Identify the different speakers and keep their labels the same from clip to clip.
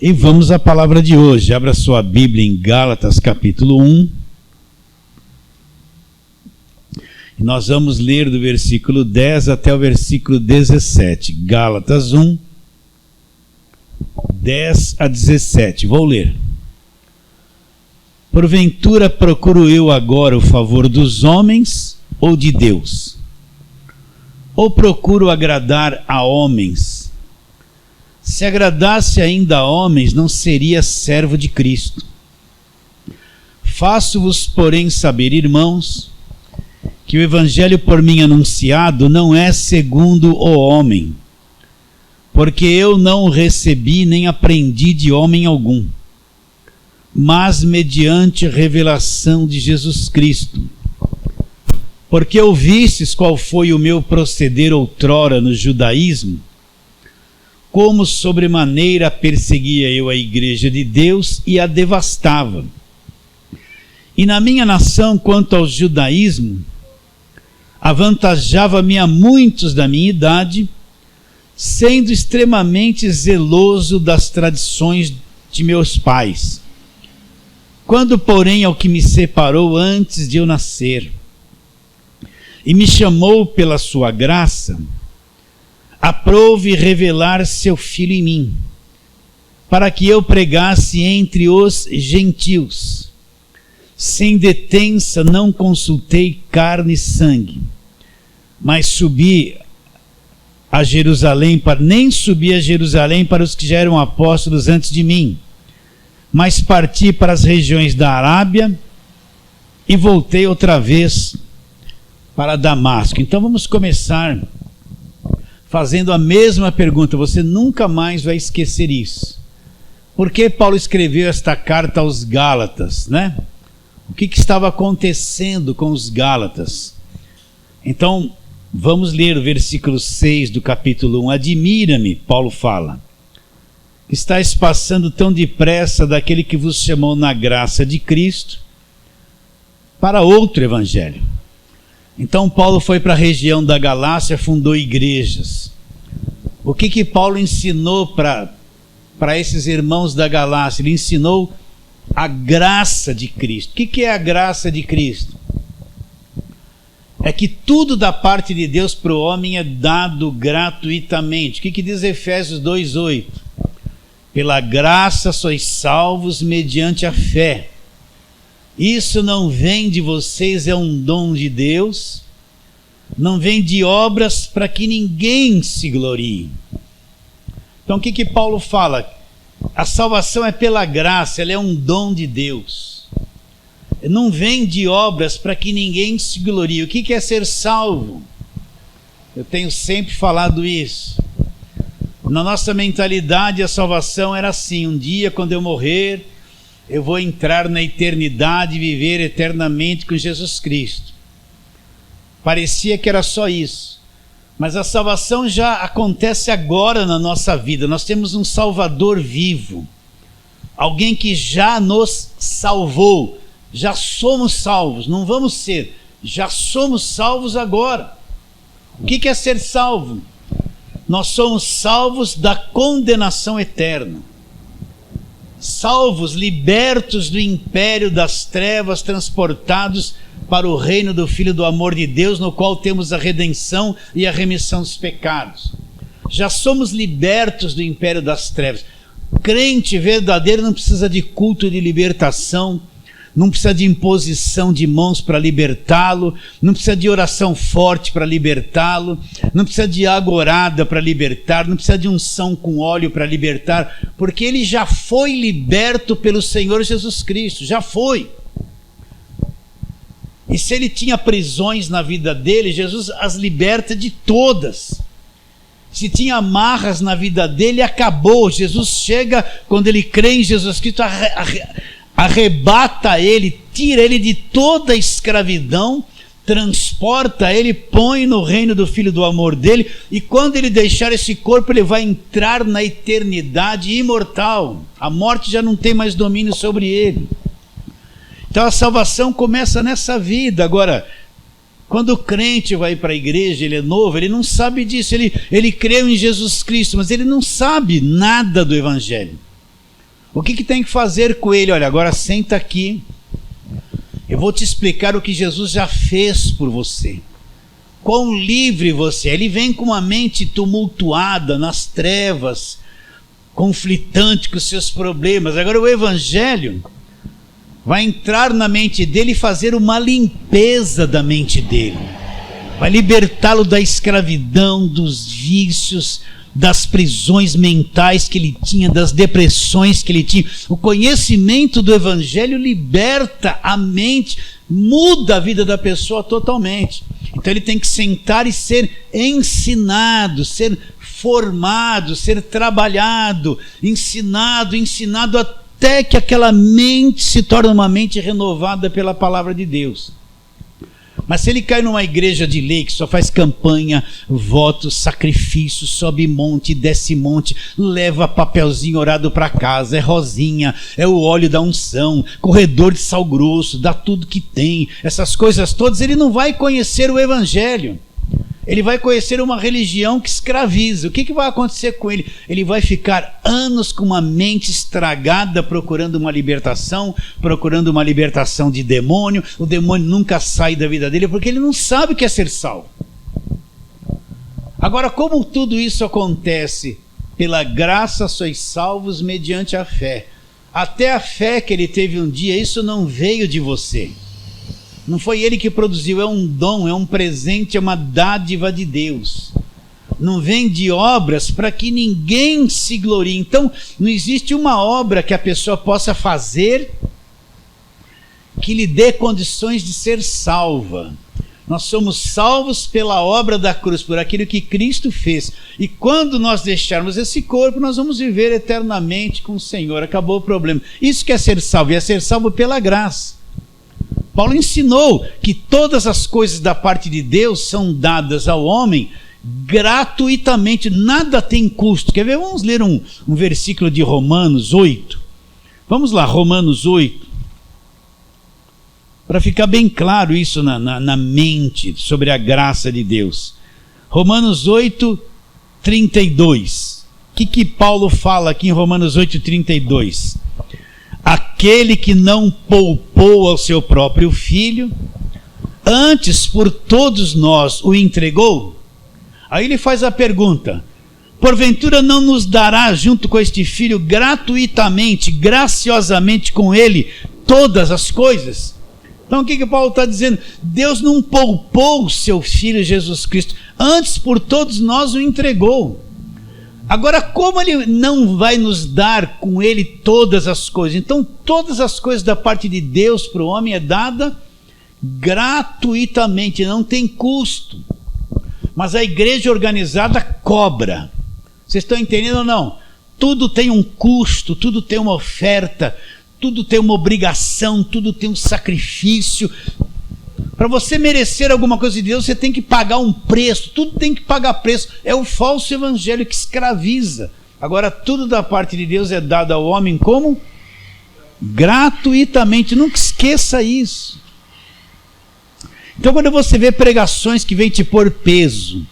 Speaker 1: E vamos à palavra de hoje. Abra sua Bíblia em Gálatas capítulo 1. E nós vamos ler do versículo 10 até o versículo 17. Gálatas 1, 10 a 17. Vou ler. Porventura procuro eu agora o favor dos homens ou de Deus? Ou procuro agradar a homens? Se agradasse ainda a homens, não seria servo de Cristo. Faço-vos, porém, saber, irmãos, que o evangelho por mim anunciado não é segundo o homem, porque eu não o recebi nem aprendi de homem algum, mas mediante revelação de Jesus Cristo. Porque ouvistes qual foi o meu proceder outrora no judaísmo, como sobremaneira perseguia eu a igreja de Deus e a devastava. E na minha nação, quanto ao judaísmo, avantajava-me a muitos da minha idade, sendo extremamente zeloso das tradições de meus pais. Quando, porém, ao que me separou antes de eu nascer, e me chamou pela sua graça, aprouve revelar seu Filho em mim, para que eu pregasse entre os gentios. Sem detença não consultei carne e sangue, mas nem subi a Jerusalém para os que já eram apóstolos antes de mim, mas parti para as regiões da Arábia e voltei outra vez para Damasco. Então vamos começar fazendo a mesma pergunta. Você nunca mais vai esquecer isso. Por que Paulo escreveu esta carta aos Gálatas, né? O que estava acontecendo com os Gálatas? Então, vamos ler o versículo 6 do capítulo 1. Admira-me, Paulo fala, que estáis passando tão depressa daquele que vos chamou na graça de Cristo para outro evangelho. Então Paulo foi para a região da Galácia, fundou igrejas. O que Paulo ensinou para esses irmãos da Galácia? Ele ensinou a graça de Cristo. O que é a graça de Cristo? É que tudo da parte de Deus para o homem é dado gratuitamente. O que diz Efésios 2:8? Pela graça sois salvos mediante a fé. Isso não vem de vocês, é um dom de Deus. Não vem de obras para que ninguém se glorie. Então o que Paulo fala? A salvação é pela graça, ela é um dom de Deus. Não vem de obras para que ninguém se glorie. O que é ser salvo? Eu tenho sempre falado isso. Na nossa mentalidade, a salvação era assim: um dia, quando eu morrer, eu vou entrar na eternidade e viver eternamente com Jesus Cristo. Parecia que era só isso. Mas a salvação já acontece agora na nossa vida. Nós temos um Salvador vivo. Alguém que já nos salvou. Já somos salvos. Não vamos ser. Já somos salvos agora. O que é ser salvo? Nós somos salvos da condenação eterna. Salvos, libertos do império das trevas, transportados para o reino do Filho do amor de Deus, no qual temos a redenção e a remissão dos pecados. Já somos libertos do império das trevas. Crente verdadeiro não precisa de culto de libertação, não precisa de imposição de mãos para libertá-lo, não precisa de oração forte para libertá-lo, não precisa de agorada para libertar, não precisa de unção com óleo para libertar, porque ele já foi liberto pelo Senhor Jesus Cristo, já foi. E se ele tinha prisões na vida dele, Jesus as liberta de todas. Se tinha amarras na vida dele, acabou. Jesus chega, quando ele crê em Jesus Cristo, arrebata ele, tira ele de toda a escravidão, transporta ele, põe no reino do Filho do amor dele, e quando ele deixar esse corpo, ele vai entrar na eternidade imortal. A morte já não tem mais domínio sobre ele. Então a salvação começa nessa vida. Agora, quando o crente vai para a igreja, ele é novo, ele não sabe disso, ele creu em Jesus Cristo, mas ele não sabe nada do evangelho. O que tem que fazer com ele? Olha, agora senta aqui. Eu vou te explicar o que Jesus já fez por você. Quão livre você é. Ele vem com uma mente tumultuada, nas trevas, conflitante com os seus problemas. Agora o Evangelho vai entrar na mente dele e fazer uma limpeza da mente dele. Vai libertá-lo da escravidão, dos vícios, das prisões mentais que ele tinha, das depressões que ele tinha. O conhecimento do Evangelho liberta a mente, muda a vida da pessoa totalmente. Então ele tem que sentar e ser ensinado, ser formado, ser trabalhado, ensinado até que aquela mente se torne uma mente renovada pela palavra de Deus. Mas se ele cai numa igreja de lei que só faz campanha, votos, sacrifícios, sobe monte, desce monte, leva papelzinho orado para casa, é rosinha, é o óleo da unção, corredor de sal grosso, dá tudo que tem, essas coisas todas, ele não vai conhecer o Evangelho. Ele vai conhecer uma religião que escraviza. O que vai acontecer com ele? Ele vai ficar anos com uma mente estragada, procurando uma libertação de demônio. O demônio nunca sai da vida dele, porque ele não sabe o que é ser salvo. Agora, como tudo isso acontece? Pela graça sois salvos mediante a fé. Até a fé que ele teve um dia, isso não veio de você. Não foi ele que produziu, é um dom, é um presente, é uma dádiva de Deus. Não vem de obras para que ninguém se glorie. Então, não existe uma obra que a pessoa possa fazer que lhe dê condições de ser salva. Nós somos salvos pela obra da cruz, por aquilo que Cristo fez. E quando nós deixarmos esse corpo, nós vamos viver eternamente com o Senhor. Acabou o problema. Isso que é ser salvo, e é ser salvo pela graça. Paulo ensinou que todas as coisas da parte de Deus são dadas ao homem gratuitamente, nada tem custo. Quer ver? Vamos ler um versículo de Romanos 8. Vamos lá, Romanos 8. Para ficar bem claro isso na mente sobre a graça de Deus. Romanos 8, 32. O que Paulo fala aqui em Romanos 8, 32? Aquele que não poupou ao seu próprio filho, antes por todos nós o entregou. Aí ele faz a pergunta: porventura não nos dará junto com este filho gratuitamente, graciosamente com ele, todas as coisas? Então o que Paulo está dizendo? Deus não poupou o seu filho Jesus Cristo, antes por todos nós o entregou. Agora, como ele não vai nos dar com ele todas as coisas? Então, todas as coisas da parte de Deus para o homem é dada gratuitamente, não tem custo. Mas a igreja organizada cobra. Vocês estão entendendo ou não? Tudo tem um custo, tudo tem uma oferta, tudo tem uma obrigação, tudo tem um sacrifício. Para você merecer alguma coisa de Deus, você tem que pagar um preço, tudo tem que pagar preço. É o falso evangelho que escraviza. Agora, tudo da parte de Deus é dado ao homem como? Gratuitamente. Nunca esqueça isso. Então, quando você vê pregações que vêm te pôr peso,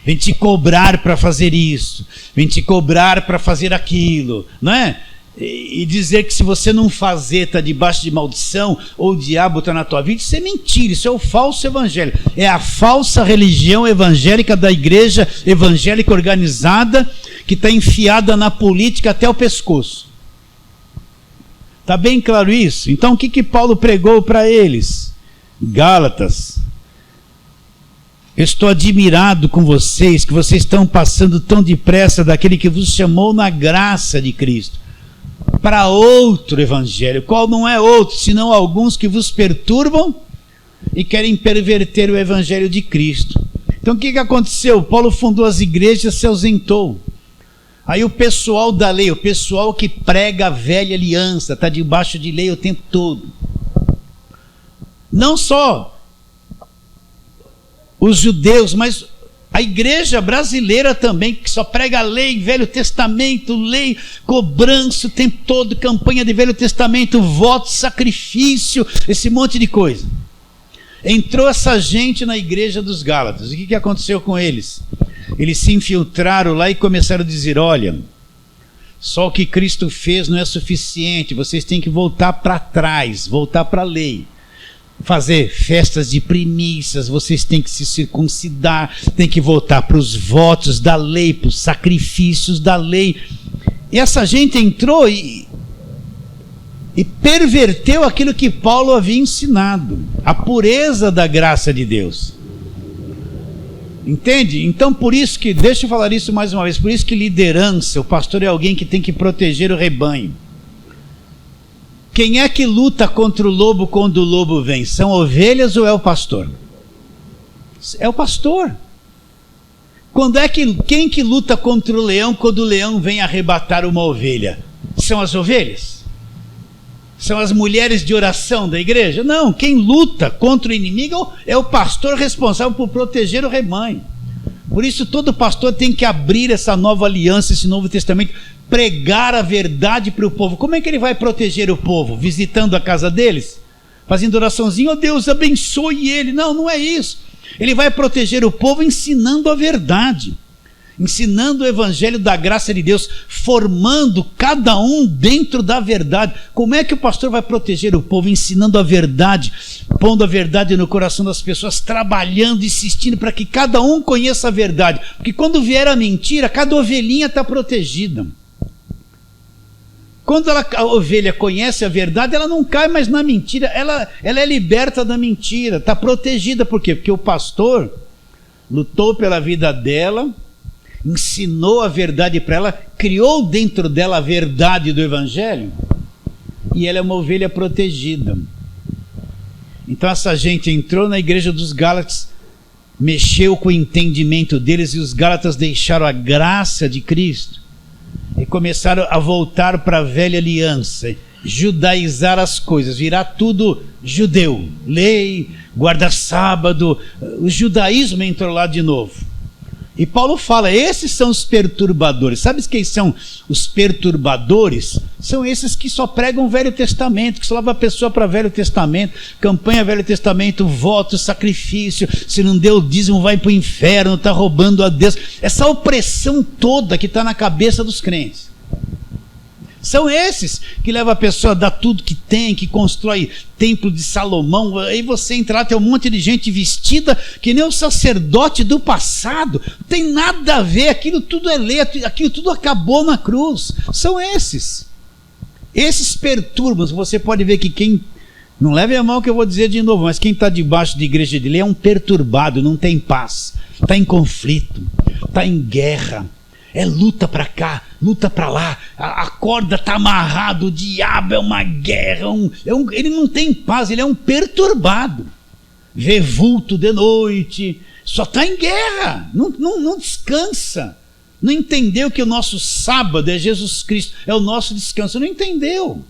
Speaker 1: vêm te cobrar para fazer isso, vêm te cobrar para fazer aquilo, não é? E dizer que se você não fazer está debaixo de maldição, ou o diabo está na tua vida, isso é mentira, isso é o falso evangelho, é a falsa religião evangélica da igreja evangélica organizada, que está enfiada na política até o pescoço. Está bem claro isso? Então o que Paulo pregou para eles? Gálatas: eu estou admirado com vocês, que vocês estão passando tão depressa daquele que vos chamou na graça de Cristo para outro evangelho, qual não é outro, senão alguns que vos perturbam e querem perverter o evangelho de Cristo. Então o que aconteceu? Paulo fundou as igrejas, se ausentou. Aí o pessoal da lei, o pessoal que prega a velha aliança, está debaixo de lei o tempo todo. Não só os judeus, mas a igreja brasileira também, que só prega lei, Velho Testamento, lei, cobrança o tempo todo, campanha de Velho Testamento, voto, sacrifício, esse monte de coisa. Entrou essa gente na igreja dos Gálatas. O que aconteceu com eles? Eles se infiltraram lá e começaram a dizer: olha, Só o que Cristo fez não é suficiente, vocês têm que voltar para trás, voltar para a lei. Fazer festas de primícias, vocês têm que se circuncidar, têm que voltar para os votos da lei, para os sacrifícios da lei. E essa gente entrou e perverteu aquilo que Paulo havia ensinado, a pureza da graça de Deus. Entende? Então por isso que, deixa eu falar isso mais uma vez, por isso que liderança, o pastor é alguém que tem que proteger o rebanho. Quem é que luta contra o lobo quando o lobo vem? São ovelhas ou é o pastor? É o pastor. Quem que luta contra o leão quando o leão vem arrebatar uma ovelha? São as ovelhas? São as mulheres de oração da igreja? Não, quem luta contra o inimigo é o pastor responsável por proteger o rebanho. Por isso todo pastor tem que abrir essa nova aliança, esse novo testamento, pregar a verdade para o povo. Como é que ele vai proteger o povo? Visitando a casa deles? Fazendo oraçãozinha, oh Deus abençoe ele. Não, não é isso. Ele vai proteger o povo ensinando a verdade, ensinando o evangelho da graça de Deus, formando cada um dentro da verdade. Como é que o pastor vai proteger o povo? Ensinando a verdade, pondo a verdade no coração das pessoas, trabalhando, insistindo para que cada um conheça a verdade. Porque quando vier a mentira, cada ovelhinha está protegida. Quando a ovelha conhece a verdade, ela não cai mais na mentira, ela é liberta da mentira, está protegida. Por quê? Porque o pastor lutou pela vida dela, ensinou a verdade para ela, criou dentro dela a verdade do evangelho, e ela é uma ovelha protegida. Então essa gente entrou na igreja dos Gálatas, mexeu com o entendimento deles, e os Gálatas deixaram a graça de Cristo e começaram a voltar para a velha aliança, judaizar as coisas, virar tudo judeu, lei, guarda-sábado, o judaísmo entrou lá de novo. E Paulo fala, esses são os perturbadores. Sabe quem são os perturbadores? São esses que só pregam o Velho Testamento, que só levam a pessoa para o Velho Testamento, campanha Velho Testamento, voto, sacrifício, se não deu o dízimo vai para o inferno, está roubando a Deus. Essa opressão toda que está na cabeça dos crentes. São esses que levam a pessoa a dar tudo que tem, que constrói templo de Salomão. Aí você entra lá, tem um monte de gente vestida que nem o sacerdote do passado. Não tem nada a ver, aquilo tudo é lei, aquilo tudo acabou na cruz. São esses perturbam. Você pode ver que quem, não leve a mão que eu vou dizer de novo, mas quem está debaixo de igreja de lei é um perturbado, não tem paz, está em conflito, está em guerra. É luta para cá, luta para lá, a corda está amarrada, o diabo é uma guerra, ele não tem paz, ele é um perturbado, vê vulto de noite, só está em guerra, não descansa, não entendeu que o nosso sábado é Jesus Cristo, é o nosso descanso, não entendeu.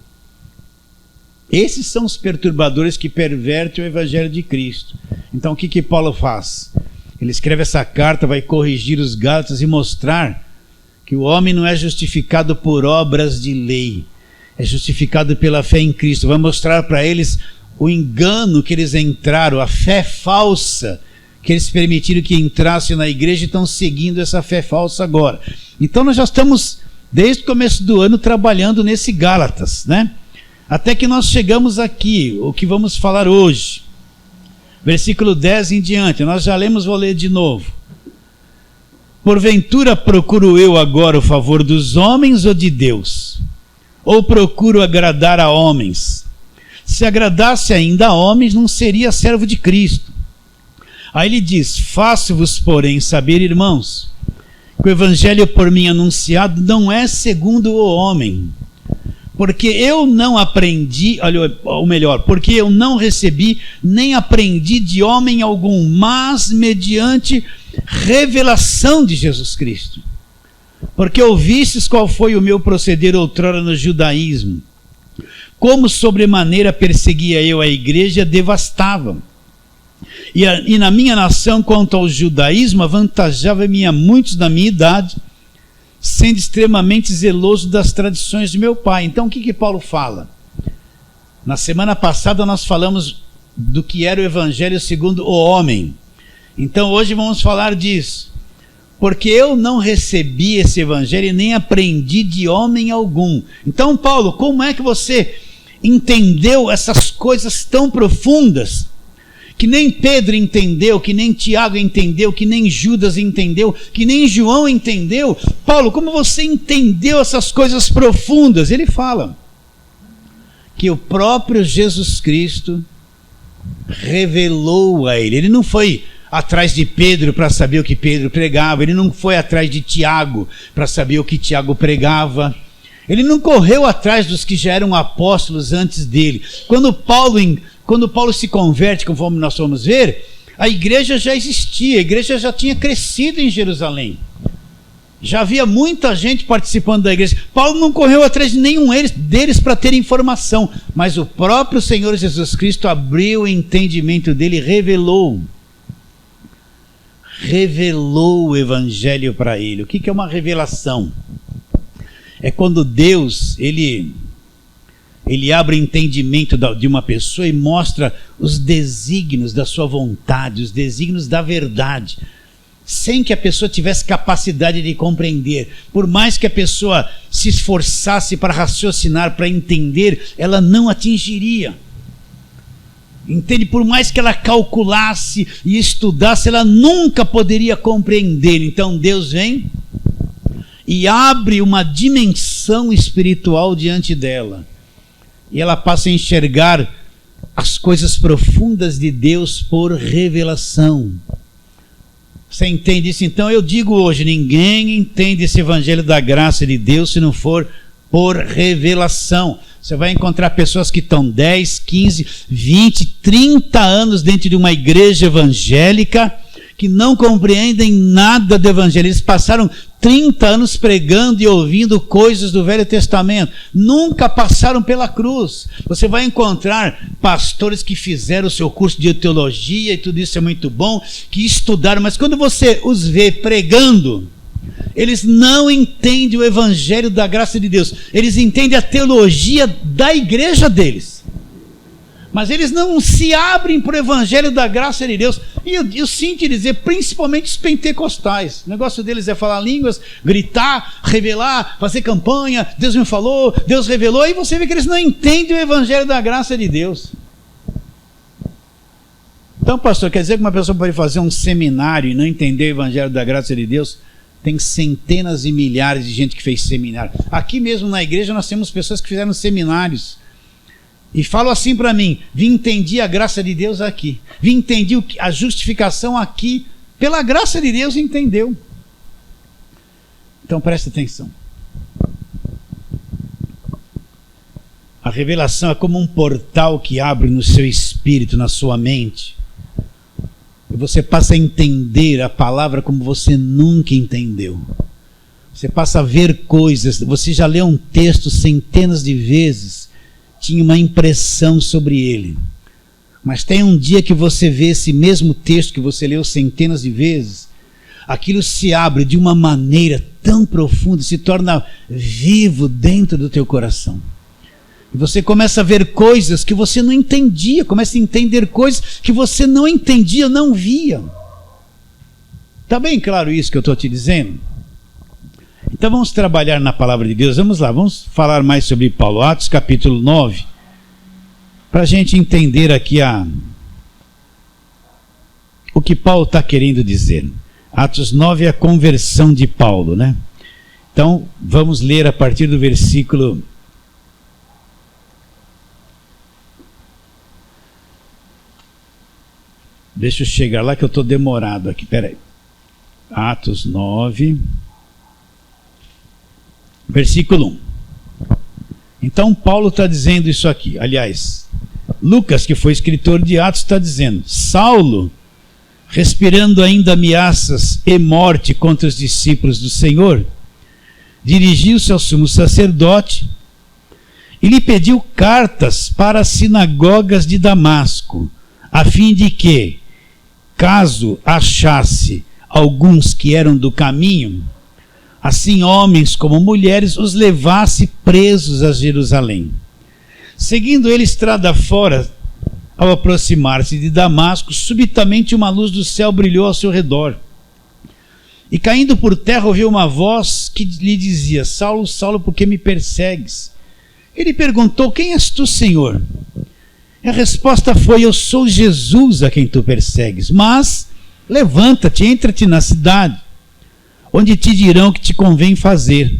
Speaker 1: Esses são os perturbadores que pervertem o evangelho de Cristo. Então o que Paulo faz? Ele escreve essa carta, vai corrigir os Gálatas e mostrar que o homem não é justificado por obras de lei, é justificado pela fé em Cristo. Vai mostrar para eles o engano que eles entraram, a fé falsa que eles permitiram que entrassem na igreja e estão seguindo essa fé falsa agora. Então nós já estamos, desde o começo do ano, trabalhando nesse Gálatas, né? Até que nós chegamos aqui, o que vamos falar hoje. Versículo 10 em diante, nós já lemos, vou ler de novo. Porventura procuro eu agora o favor dos homens ou de Deus? Ou procuro agradar a homens? Se agradasse ainda a homens, não seria servo de Cristo. Aí ele diz, faço-vos, porém, saber, irmãos, que o evangelho por mim anunciado não é segundo o homem. Porque eu não aprendi, porque eu não recebi, nem aprendi de homem algum, mas mediante revelação de Jesus Cristo. Porque ouvistes qual foi o meu proceder outrora no judaísmo, como sobremaneira perseguia eu a igreja, devastava. E na minha nação, quanto ao judaísmo, avantajava-me a muitos da minha idade, sendo extremamente zeloso das tradições de meu pai. Então o que Paulo fala? Na semana passada nós falamos do que era o evangelho segundo o homem. Então hoje vamos falar disso. porque eu não recebi esse evangelho e nem aprendi de homem algum. Então, Paulo, como é que você entendeu essas coisas tão profundas, que nem Pedro entendeu, que nem Tiago entendeu, que nem Judas entendeu, que nem João entendeu? Paulo, como você entendeu essas coisas profundas? Ele fala que o próprio Jesus Cristo revelou a ele. Ele não foi atrás de Pedro para saber o que Pedro pregava, ele não foi atrás de Tiago para saber o que Tiago pregava, ele não correu atrás dos que já eram apóstolos antes dele. Quando Paulo se converte, conforme nós vamos ver, a igreja já existia, a igreja já tinha crescido em Jerusalém, já havia muita gente participando da igreja. Paulo não correu atrás de nenhum deles para ter informação, mas o próprio Senhor Jesus Cristo abriu o entendimento dele e revelou o evangelho para ele. O que é uma revelação? É quando Deus, ele abre o entendimento de uma pessoa e mostra os desígnios da sua vontade, os desígnios da verdade, sem que a pessoa tivesse capacidade de compreender. Por mais que a pessoa se esforçasse para raciocinar, para entender, ela não atingiria. Entende? Por mais que ela calculasse e estudasse, ela nunca poderia compreender. Então Deus vem e abre uma dimensão espiritual diante dela, e ela passa a enxergar as coisas profundas de Deus por revelação. Você entende isso? Então eu digo hoje, ninguém entende esse evangelho da graça de Deus se não for por revelação. Você vai encontrar pessoas que estão 10, 15, 20, 30 anos dentro de uma igreja evangélica, que não compreendem nada do evangelho. Eles passaram 30 anos pregando e ouvindo coisas do Velho Testamento, nunca passaram pela cruz. Você vai encontrar pastores que fizeram o seu curso de teologia, e tudo isso é muito bom, que estudaram, mas quando você os vê pregando, eles não entendem o evangelho da graça de Deus. Eles entendem a teologia da igreja deles, mas eles não se abrem para o evangelho da graça de Deus. E eu sinto dizer, principalmente os pentecostais, o negócio deles é falar línguas, gritar, revelar, fazer campanha, Deus me falou, Deus revelou, e você vê que eles não entendem o evangelho da graça de Deus. Então, pastor, quer dizer que uma pessoa pode fazer um seminário e não entender o evangelho da graça de Deus? Tem centenas e milhares de gente que fez seminário. Aqui mesmo na igreja nós temos pessoas que fizeram seminários e falam assim para mim: vim entender a graça de Deus aqui, vim entender a justificação aqui, pela graça de Deus entendeu. Então presta atenção. A revelação é como um portal que abre no seu espírito, na sua mente, e você passa a entender a palavra como você nunca entendeu. Você passa a ver coisas. Você já leu um texto centenas de vezes, tinha uma impressão sobre ele, mas tem um dia que você vê esse mesmo texto que você leu centenas de vezes, aquilo se abre de uma maneira tão profunda, se torna vivo dentro do teu coração, e você começa a ver coisas que você não entendia, começa a entender coisas que você não entendia, não via. Está bem claro isso que eu estou te dizendo? Então vamos trabalhar na palavra de Deus. Vamos lá, vamos falar mais sobre Paulo. Atos capítulo 9, para a gente entender aqui o que Paulo está querendo dizer. Atos 9 é a conversão de Paulo, né? Então vamos ler a partir do versículo... Deixa eu chegar lá que eu estou demorado aqui, peraí. Atos 9... versículo 1. Então Paulo está dizendo isso aqui. Aliás, Lucas, que foi escritor de Atos, está dizendo: Saulo, respirando ainda ameaças e morte contra os discípulos do Senhor, dirigiu-se ao sumo sacerdote e lhe pediu cartas para as sinagogas de Damasco, a fim de que, caso achasse alguns que eram do caminho, assim homens como mulheres, os levasse presos a Jerusalém. Seguindo ele estrada fora, ao aproximar-se de Damasco, subitamente uma luz do céu brilhou ao seu redor. E caindo por terra ouviu uma voz que lhe dizia: Saulo, Saulo, por que me persegues? Ele perguntou: quem és tu, Senhor? E a resposta foi: eu sou Jesus a quem tu persegues. Mas levanta-te, entra-te na cidade, onde te dirão o que te convém fazer.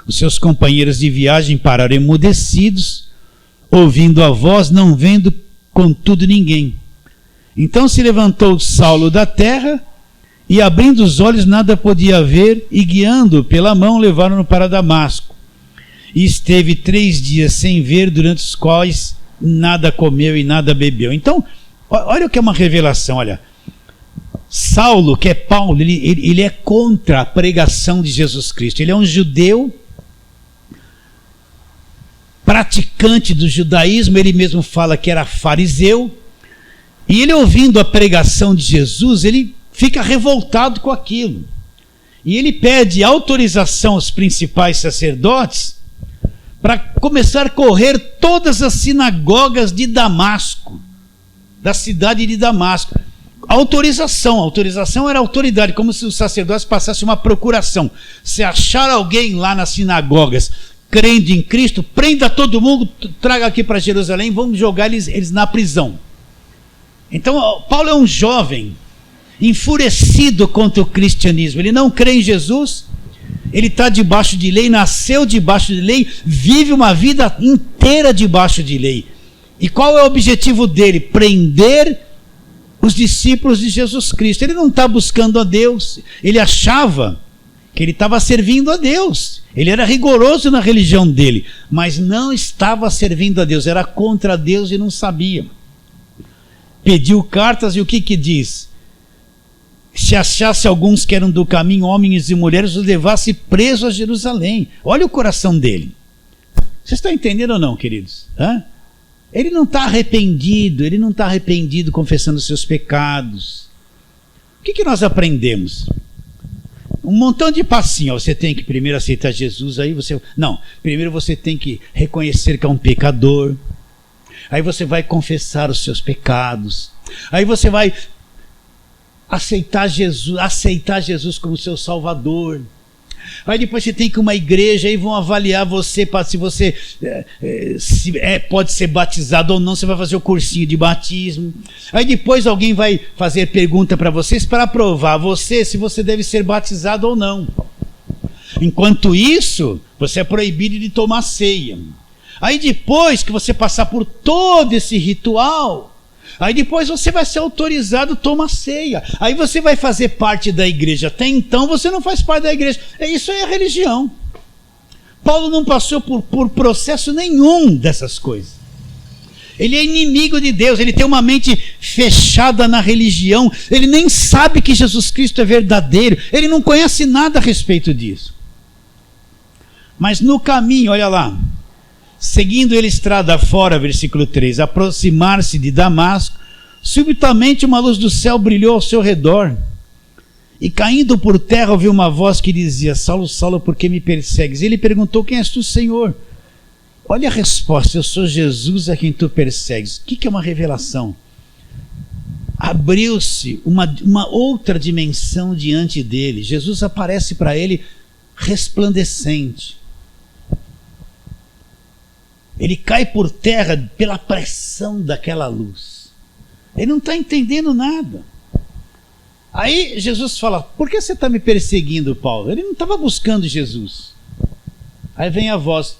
Speaker 1: Os seus companheiros de viagem pararam emudecidos, ouvindo a voz, não vendo contudo ninguém. Então se levantou Saulo da terra, e abrindo os olhos nada podia ver, e guiando-o pela mão levaram-no para Damasco. E esteve 3 dias sem ver, durante os quais nada comeu e nada bebeu. Então, olha o que é uma revelação, olha. Saulo, que é Paulo, ele é contra a pregação de Jesus Cristo. Ele é um judeu, praticante do judaísmo, ele mesmo fala que era fariseu, e ele ouvindo a pregação de Jesus, ele fica revoltado com aquilo. E ele pede autorização aos principais sacerdotes para começar a correr todas as sinagogas de Damasco, da cidade de Damasco. Autorização era autoridade, como se os sacerdotes passassem uma procuração. Se achar alguém lá nas sinagogas crendo em Cristo, prenda todo mundo, traga aqui para Jerusalém, vamos jogar eles na prisão. Então Paulo é um jovem enfurecido contra o cristianismo. Ele não crê em Jesus, ele está debaixo de lei, nasceu debaixo de lei, vive uma vida inteira debaixo de lei. E qual é o objetivo dele? Prender os discípulos de Jesus Cristo. Ele não está buscando a Deus, ele achava que ele estava servindo a Deus, ele era rigoroso na religião dele, mas não estava servindo a Deus, era contra Deus e não sabia. Pediu cartas e o que diz? Se achasse alguns que eram do caminho, homens e mulheres, os levasse presos a Jerusalém. Olha o coração dele. Vocês estão entendendo ou não, queridos? Ele não está arrependido, confessando seus pecados. O que nós aprendemos? Um montão de passinho. Você tem que primeiro aceitar Jesus, aí você... Não, primeiro você tem que reconhecer que é um pecador. Aí você vai confessar os seus pecados. Aí você vai aceitar Jesus como seu Salvador. Aí depois você tem que ir a uma igreja, aí vão avaliar você para se você pode ser batizado ou não. Você vai fazer o cursinho de batismo. Aí depois alguém vai fazer pergunta para vocês para provar você se você deve ser batizado ou não. Enquanto isso, você é proibido de tomar ceia. Aí depois que você passar por todo esse ritual, aí depois você vai ser autorizado a tomar ceia. Aí você vai fazer parte da igreja. Até então você não faz parte da igreja. Isso aí é religião. Paulo não passou por processo nenhum dessas coisas. Ele é inimigo de Deus. Ele tem uma mente fechada na religião. Ele nem sabe que Jesus Cristo é verdadeiro. Ele não conhece nada a respeito disso. Mas no caminho, olha lá, seguindo ele estrada fora, versículo 3, aproximar-se de Damasco, subitamente uma luz do céu brilhou ao seu redor, e caindo por terra ouviu uma voz que dizia: Saulo, Saulo, por que me persegues? Ele perguntou: quem és tu, Senhor? Olha a resposta: eu sou Jesus a quem tu persegues. O que é uma revelação? Abriu-se uma outra dimensão diante dele. Jesus aparece para ele resplandecente. Ele cai por terra pela pressão daquela luz. Ele não está entendendo nada. Aí Jesus fala: por que você está me perseguindo, Paulo? Ele não estava buscando Jesus. Aí vem a voz: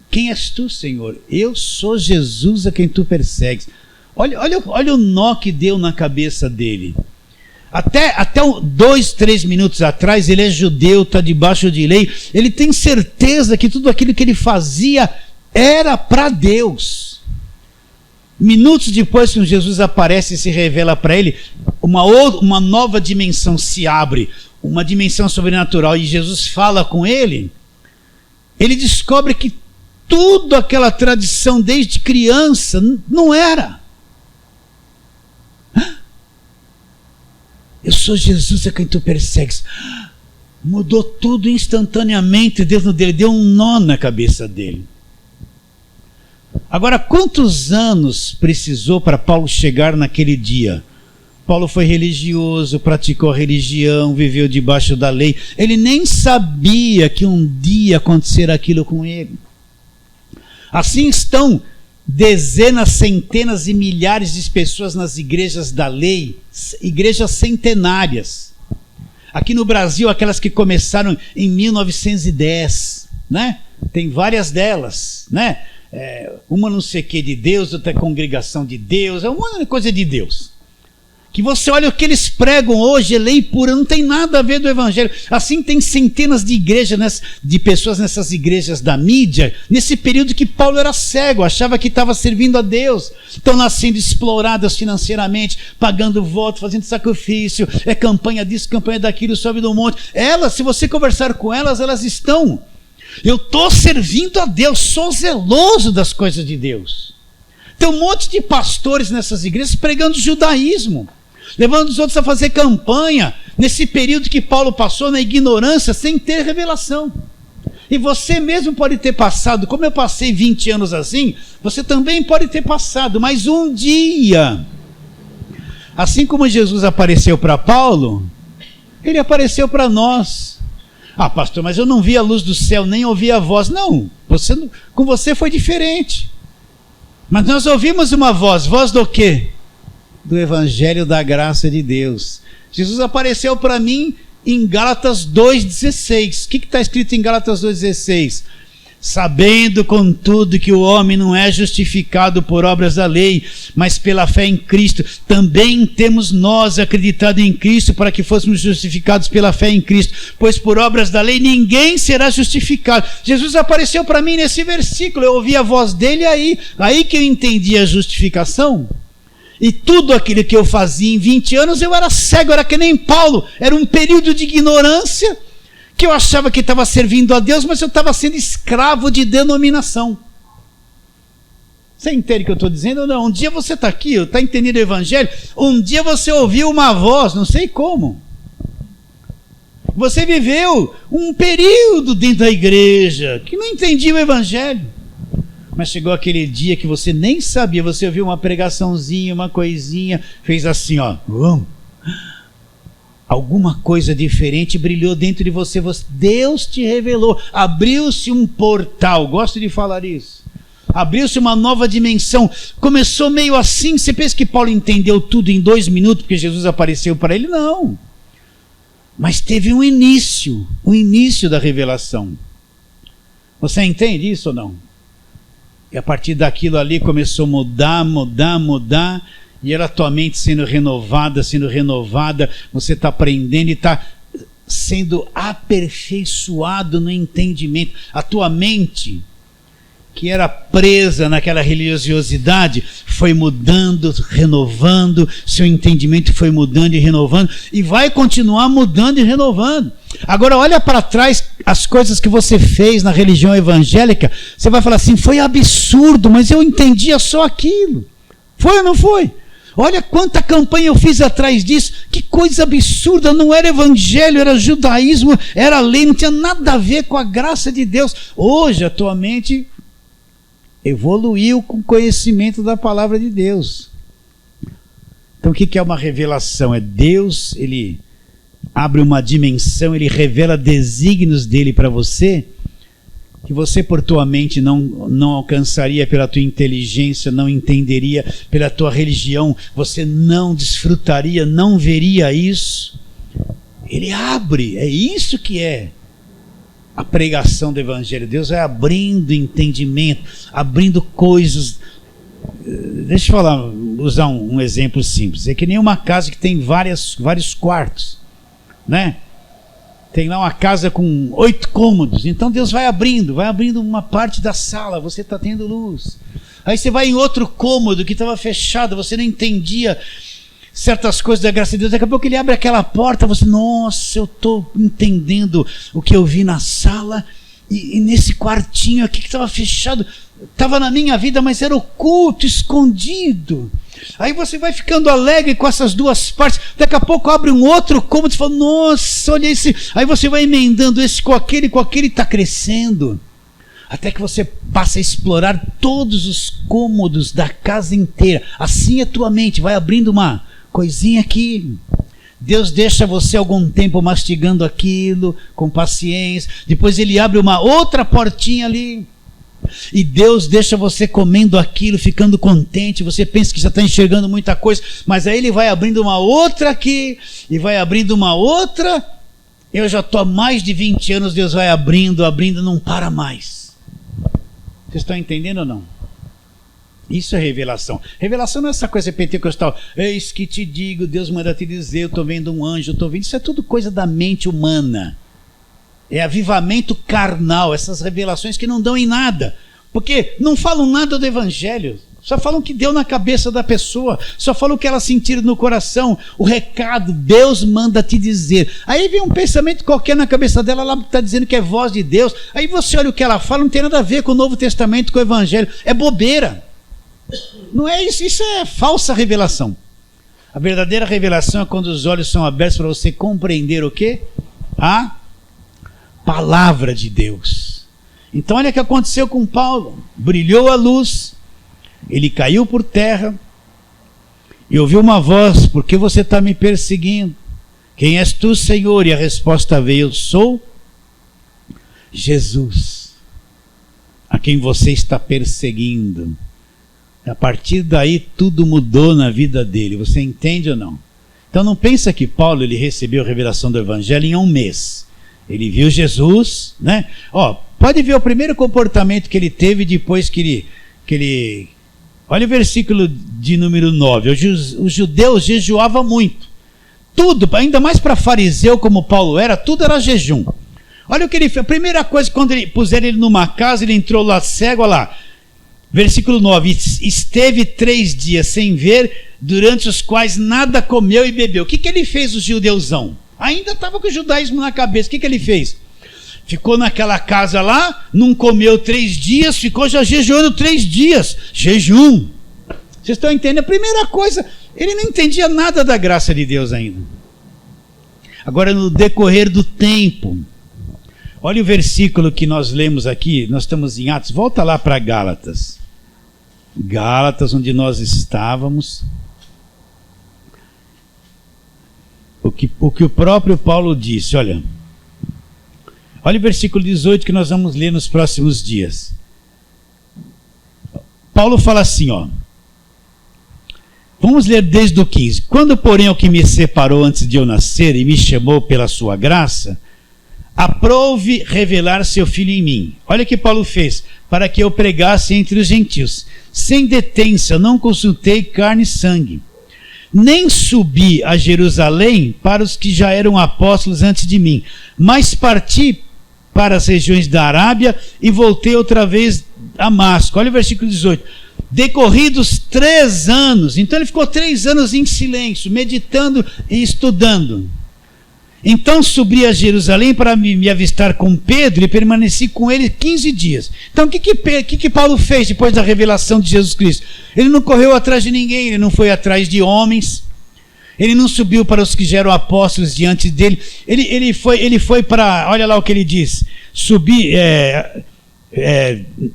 Speaker 1: quem és tu, Senhor? Eu sou Jesus a quem tu persegues. Olha o nó que deu na cabeça dele. Até 2, 3 minutos atrás, ele é judeu, está debaixo de lei, ele tem certeza que tudo aquilo que ele fazia era para Deus. Minutos depois que Jesus aparece e se revela para ele, uma nova dimensão se abre, uma dimensão sobrenatural, e Jesus fala com ele, ele descobre que tudo aquela tradição desde criança não era. Eu sou Jesus a quem tu persegues. Mudou tudo instantaneamente dentro dele, deu um nó na cabeça dele. Agora, quantos anos precisou para Paulo chegar naquele dia? Paulo foi religioso, praticou a religião, viveu debaixo da lei. Ele nem sabia que um dia acontecerá aquilo com ele. Assim estão dezenas, centenas e milhares de pessoas nas igrejas da lei, igrejas centenárias. Aqui no Brasil, aquelas que começaram em 1910, né? Tem várias delas, né? Uma não sei o que de Deus, outra congregação de Deus, é uma coisa de Deus. Que você olha o que eles pregam hoje, é lei pura, não tem nada a ver do evangelho. Assim tem centenas de igrejas, de pessoas nessas igrejas da mídia, nesse período que Paulo era cego, achava que estava servindo a Deus, estão nascendo exploradas financeiramente, pagando voto, fazendo sacrifício, campanha disso, campanha daquilo, sobe do monte. Elas, se você conversar com elas, elas estão, eu estou servindo a Deus, sou zeloso das coisas de Deus. Tem um monte de pastores nessas igrejas pregando judaísmo, levando os outros a fazer campanha, nesse período que Paulo passou na ignorância, sem ter revelação. E você mesmo pode ter passado, como eu passei 20 anos assim, você também pode ter passado, mas um dia, assim como Jesus apareceu para Paulo, ele apareceu para nós. Ah, pastor, mas eu não vi a luz do céu, nem ouvi a voz. Não, com você foi diferente. Mas nós ouvimos uma voz do quê? Do Evangelho da graça de Deus. Jesus apareceu para mim em Gálatas 2,16. O que está escrito em Gálatas 2,16? Sabendo, contudo, que o homem não é justificado por obras da lei, mas pela fé em Cristo, também temos nós acreditado em Cristo para que fôssemos justificados pela fé em Cristo, pois por obras da lei ninguém será justificado. Jesus apareceu para mim nesse versículo, eu ouvi a voz dele aí que eu entendi a justificação. E tudo aquilo que eu fazia em 20 anos, eu era cego, era que nem Paulo, era um período de ignorância, que eu achava que estava servindo a Deus, mas eu estava sendo escravo de denominação. Você entende o que eu estou dizendo ou não? Um dia você está aqui, está entendendo o Evangelho, um dia você ouviu uma voz, não sei como. Você viveu um período dentro da igreja, que não entendia o Evangelho. Mas chegou aquele dia que você nem sabia, você ouviu uma pregaçãozinha, uma coisinha, fez assim, ó. Alguma coisa diferente brilhou dentro de você, Deus te revelou, abriu-se um portal, gosto de falar isso, abriu-se uma nova dimensão, começou meio assim, você pensa que Paulo entendeu tudo em 2 minutos, porque Jesus apareceu para ele? Não, mas teve um início da revelação, você entende isso ou não? E a partir daquilo ali começou a mudar, e era a tua mente sendo renovada, você está aprendendo e está sendo aperfeiçoado no entendimento. A tua mente, que era presa naquela religiosidade, foi mudando, renovando, seu entendimento foi mudando e renovando, e vai continuar mudando e renovando. Agora olha para trás as coisas que você fez na religião evangélica, você vai falar assim, foi absurdo, mas eu entendia só aquilo. Foi ou não foi? Olha quanta campanha eu fiz atrás disso, que coisa absurda, não era evangelho, era judaísmo, era lei, não tinha nada a ver com a graça de Deus. Hoje a tua mente evoluiu com o conhecimento da palavra de Deus. Então o que é uma revelação? É Deus, ele abre uma dimensão, ele revela desígnios dele para você, que você por tua mente não alcançaria, pela tua inteligência não entenderia, pela tua religião você não desfrutaria, não veria isso. Ele abre, é isso que é a pregação do Evangelho. Deus vai abrindo entendimento, abrindo coisas. Deixa eu falar, usar um exemplo simples. É que nem uma casa que tem vários quartos, né? Tem lá uma casa com 8 cômodos, então Deus vai abrindo uma parte da sala, você está tendo luz. Aí você vai em outro cômodo que estava fechado, você não entendia certas coisas da graça de Deus, daqui a pouco ele abre aquela porta, você, nossa, eu estou entendendo o que eu vi na sala, e nesse quartinho aqui que estava fechado, estava na minha vida, mas era oculto, escondido. Aí você vai ficando alegre com essas duas partes, daqui a pouco abre um outro cômodo e fala, nossa, olha esse, aí você vai emendando esse com aquele, está crescendo, até que você passa a explorar todos os cômodos da casa inteira. Assim a tua mente vai abrindo coisinha aqui. Deus deixa você algum tempo mastigando aquilo, com paciência. Depois ele abre uma outra portinha ali. E Deus deixa você comendo aquilo, ficando contente. Você pensa que já está enxergando muita coisa, mas aí ele vai abrindo uma outra aqui, e vai abrindo uma outra. Eu já estou há mais de 20 anos, Deus vai abrindo, não para mais. Vocês estão entendendo ou não? Isso é revelação. Revelação não é essa coisa pentecostal. Eis que te digo, Deus manda te dizer, eu estou vendo um anjo, eu estou vendo. Isso é tudo coisa da mente humana. É avivamento carnal, essas revelações que não dão em nada. Porque não falam nada do evangelho. Só falam o que deu na cabeça da pessoa. Só falam o que ela sentiu no coração. O recado, Deus manda te dizer. Aí vem um pensamento qualquer na cabeça dela, ela está dizendo que é voz de Deus. Aí você olha o que ela fala, não tem nada a ver com o Novo Testamento, com o evangelho. É bobeira. Não é isso, isso é falsa revelação. A verdadeira revelação é quando os olhos são abertos para você compreender o quê? A palavra de Deus. Então olha o que aconteceu com Paulo. Brilhou a luz, ele caiu por terra e ouviu uma voz: por que você está me perseguindo? Quem és tu, Senhor? E a resposta veio: eu sou Jesus, a quem você está perseguindo. A partir daí tudo mudou na vida dele. Você entende ou não? Então não pensa que Paulo ele recebeu a revelação do evangelho em um mês. Ele viu Jesus, né? Pode ver o primeiro comportamento que ele teve depois que ele... Olha o versículo de número 9. Os judeus jejuavam muito. Tudo, ainda mais para fariseu como Paulo era, tudo era jejum. Olha o que ele fez. A primeira coisa, quando puseram ele numa casa, ele entrou lá cego, olha lá. Versículo 9, esteve 3 dias sem ver, durante os quais nada comeu e bebeu. O que ele fez, o judeuzão? Ainda estava com o judaísmo na cabeça. O que ele fez? Ficou naquela casa lá, não comeu 3 dias, ficou já jejuando 3 dias. Jejum. Vocês estão entendendo? A primeira coisa, ele não entendia nada da graça de Deus ainda. Agora, no decorrer do tempo, olha o versículo que nós lemos aqui, nós estamos em Atos, volta lá para Gálatas. Gálatas, onde nós estávamos. O que o próprio Paulo disse, olha o versículo 18 que nós vamos ler nos próximos dias. Paulo fala assim, vamos ler desde o 15. Quando, porém, o que me separou antes de eu nascer e me chamou pela sua graça, aprove revelar seu Filho em mim. Olha o que Paulo fez, para que eu pregasse entre os gentios. Sem detença, não consultei carne e sangue. Nem subi a Jerusalém para os que já eram apóstolos antes de mim, mas parti para as regiões da Arábia e voltei outra vez a Damasco. Olha o versículo 18. Decorridos 3 anos, então ele ficou 3 anos em silêncio, meditando e estudando. Então subi a Jerusalém para me avistar com Pedro e permaneci com ele 15 dias. Então o que Paulo fez depois da revelação de Jesus Cristo? Ele não correu atrás de ninguém, ele não foi atrás de homens, ele não subiu para os que já eram apóstolos diante dele, ele foi para, olha lá o que ele diz,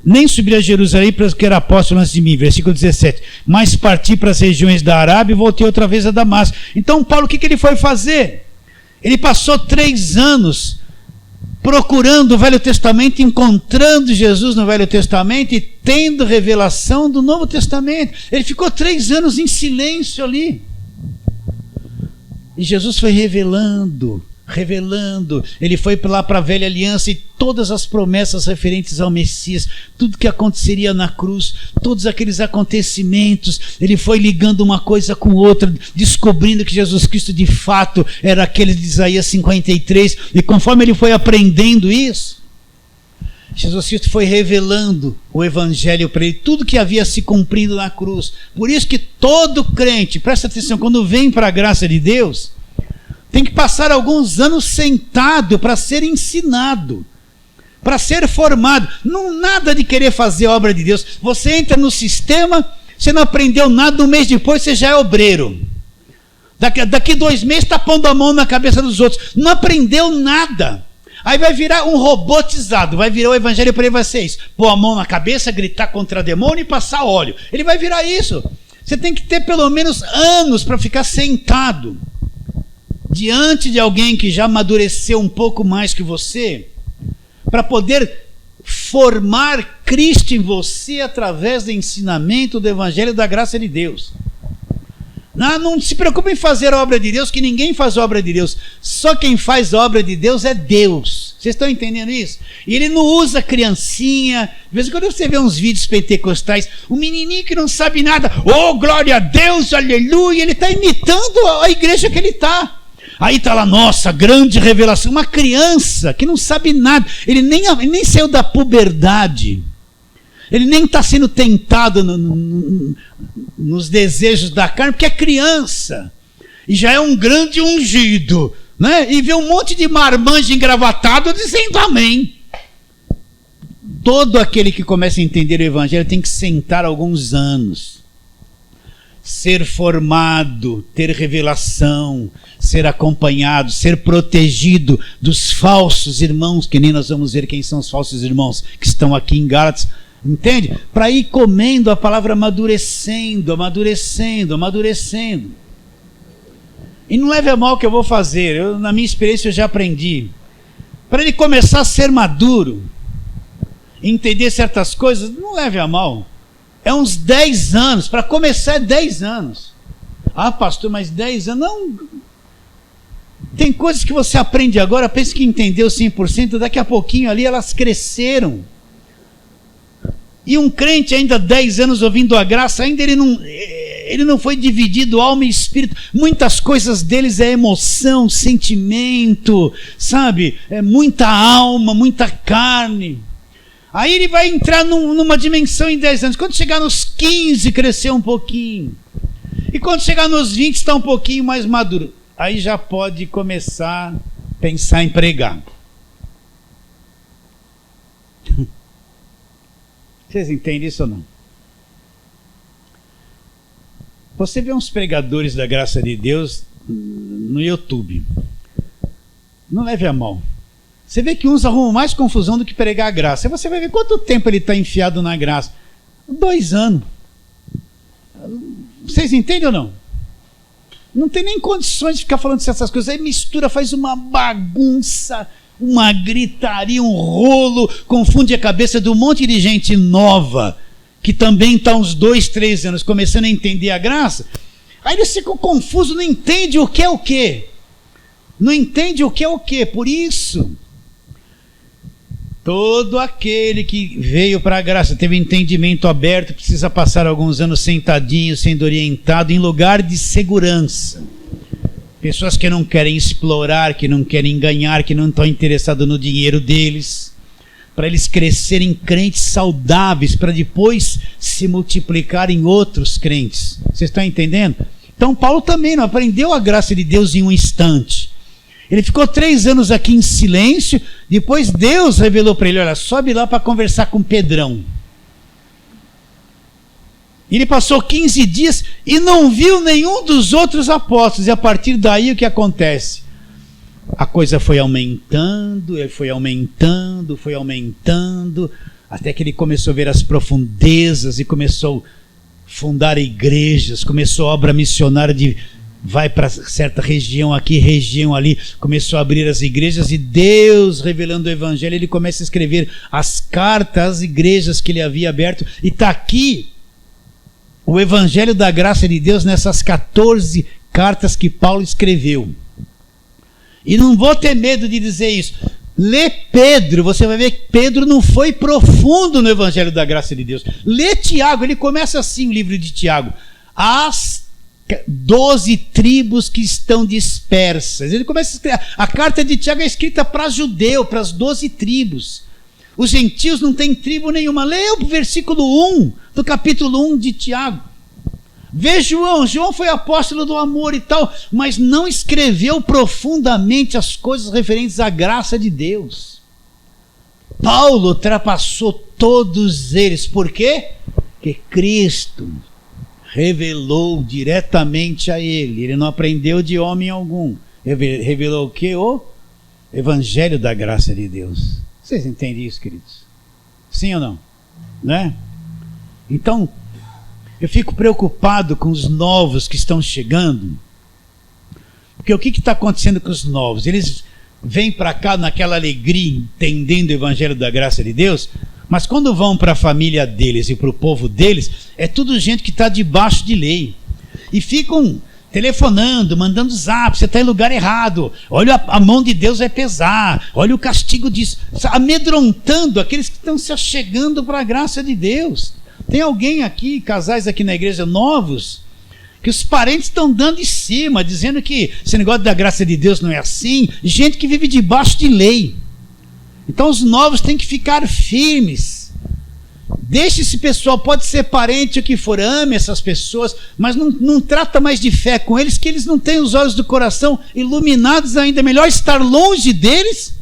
Speaker 1: nem subi a Jerusalém para os que eram apóstolos antes de mim, versículo 17, mas parti para as regiões da Arábia e voltei outra vez a Damasco. Então Paulo, o que ele foi fazer? Ele passou 3 anos procurando o Velho Testamento, encontrando Jesus no Velho Testamento e tendo revelação do Novo Testamento. Ele ficou 3 anos em silêncio ali. E Jesus foi revelando. Ele foi lá para a Velha Aliança e todas as promessas referentes ao Messias, tudo que aconteceria na cruz, todos aqueles acontecimentos, ele foi ligando uma coisa com outra, descobrindo que Jesus Cristo de fato era aquele de Isaías 53, e conforme ele foi aprendendo isso, Jesus Cristo foi revelando o Evangelho para ele, tudo que havia se cumprido na cruz. Por isso que todo crente, presta atenção, quando vem para a graça de Deus, tem que passar alguns anos sentado para ser ensinado, para ser formado. Não nada de querer fazer a obra de Deus. Você entra no sistema, você não aprendeu nada, um mês depois você já é obreiro. Daqui 2 meses está pondo a mão na cabeça dos outros. Não aprendeu nada. Aí vai virar um robotizado, vai virar o evangelho para ele, vai ser isso. Pôr a mão na cabeça, gritar contra demônio e passar óleo. Ele vai virar isso. Você tem que ter pelo menos anos para ficar sentado diante de alguém que já amadureceu um pouco mais que você, para poder formar Cristo em você através do ensinamento do Evangelho da graça de Deus. Não se preocupe em fazer a obra de Deus, que ninguém faz a obra de Deus. Só quem faz a obra de Deus é Deus. Vocês estão entendendo isso? E ele não usa criancinha. De vez em quando você vê uns vídeos pentecostais, um menininho que não sabe nada, oh, glória a Deus, aleluia, ele está imitando a igreja que ele está. Aí está lá, nossa, grande revelação. Uma criança que não sabe nada, ele nem saiu da puberdade. Ele nem está sendo tentado nos desejos da carne, porque é criança. E já é um grande ungido, né? E vê um monte de marmanjo engravatado dizendo amém. Todo aquele que começa a entender o Evangelho tem que sentar alguns anos. Ser formado, ter revelação, ser acompanhado, ser protegido dos falsos irmãos, que nem nós vamos ver quem são os falsos irmãos que estão aqui em Gálatas. Entende? Para ir comendo a palavra, amadurecendo. E não leve a mal o que eu vou fazer. Na minha experiência eu já aprendi. Para ele começar a ser maduro, entender certas coisas, não leve a mal. É uns 10 anos. Para começar é 10 anos. Ah, pastor, mas 10 anos... Não. Tem coisas que você aprende agora, pensa que entendeu 100%, daqui a pouquinho ali elas cresceram. E um crente ainda 10 anos ouvindo a graça, ainda ele não foi dividido alma e espírito. Muitas coisas deles é emoção, sentimento, sabe? É muita alma, muita carne. Aí ele vai entrar numa dimensão em 10 anos. Quando chegar nos 15, crescer um pouquinho. E quando chegar nos 20, está um pouquinho mais maduro. Aí já pode começar a pensar em pregar. Vocês entendem isso ou não? Você vê uns pregadores da graça de Deus no YouTube. Não leve a mal. Você vê que uns arrumam mais confusão do que pregar a graça. Aí você vai ver quanto tempo ele está enfiado na graça. 2 anos. Vocês entendem ou não? Não tem nem condições de ficar falando dessas coisas. Aí mistura, faz uma bagunça, uma gritaria, um rolo, confunde a cabeça de um monte de gente nova, que também está uns 2, 3 anos começando a entender a graça. Aí eles ficam confusos, não entende o que é o quê. Não entende o que é o quê. Por isso, todo aquele que veio para a graça, teve entendimento aberto, precisa passar alguns anos sentadinho, sendo orientado em lugar de segurança. Pessoas que não querem explorar, que não querem ganhar, que não estão interessados no dinheiro deles, para eles crescerem crentes saudáveis, para depois se multiplicar em outros crentes. Vocês estão entendendo? Então Paulo também não aprendeu a graça de Deus em um instante. Ele ficou 3 anos aqui em silêncio, depois Deus revelou para ele, olha, sobe lá para conversar com Pedrão. Ele passou 15 dias e não viu nenhum dos outros apóstolos, e a partir daí o que acontece? A coisa foi aumentando, foi aumentando, até que ele começou a ver as profundezas e começou a fundar igrejas, começou a obra missionária de... vai para certa região aqui, região ali, começou a abrir as igrejas e Deus, revelando o Evangelho, ele começa a escrever as cartas às igrejas que ele havia aberto, e está aqui o Evangelho da graça de Deus nessas 14 cartas que Paulo escreveu. E não vou ter medo de dizer isso. Lê Pedro, você vai ver que Pedro não foi profundo no Evangelho da graça de Deus. Lê Tiago, ele começa assim o livro de Tiago. As 12 tribos que estão dispersas. Ele começa a escrever. A carta de Tiago é escrita para judeu, para as 12 tribos. Os gentios não têm tribo nenhuma. Leia o versículo 1 do capítulo 1 de Tiago. Vê João. João foi apóstolo do amor e tal, mas não escreveu profundamente as coisas referentes à graça de Deus. Paulo ultrapassou todos eles. Por quê? Porque Cristo revelou diretamente a ele. Ele não aprendeu de homem algum. Revelou o quê? O Evangelho da graça de Deus. Vocês entendem isso, queridos? Sim ou não? Né? Então, Eu fico preocupado com os novos que estão chegando, porque o que está acontecendo com os novos? Eles vêm para cá naquela alegria, entendendo o Evangelho da Graça de Deus, mas quando vão para a família deles e para o povo deles, é tudo gente que está debaixo de lei. E ficam telefonando, mandando zap, você está em lugar errado, olha, a mão de Deus vai pesar, olha o castigo disso, amedrontando aqueles que estão se achegando para a graça de Deus. Tem alguém aqui, casais aqui na igreja novos, que os parentes estão dando em cima, dizendo que esse negócio da graça de Deus não é assim, gente que vive debaixo de lei. Então os novos têm que ficar firmes. Deixe esse pessoal, pode ser parente o que for, ame essas pessoas, mas não trata mais de fé com eles, que eles não têm os olhos do coração iluminados ainda. É melhor estar longe deles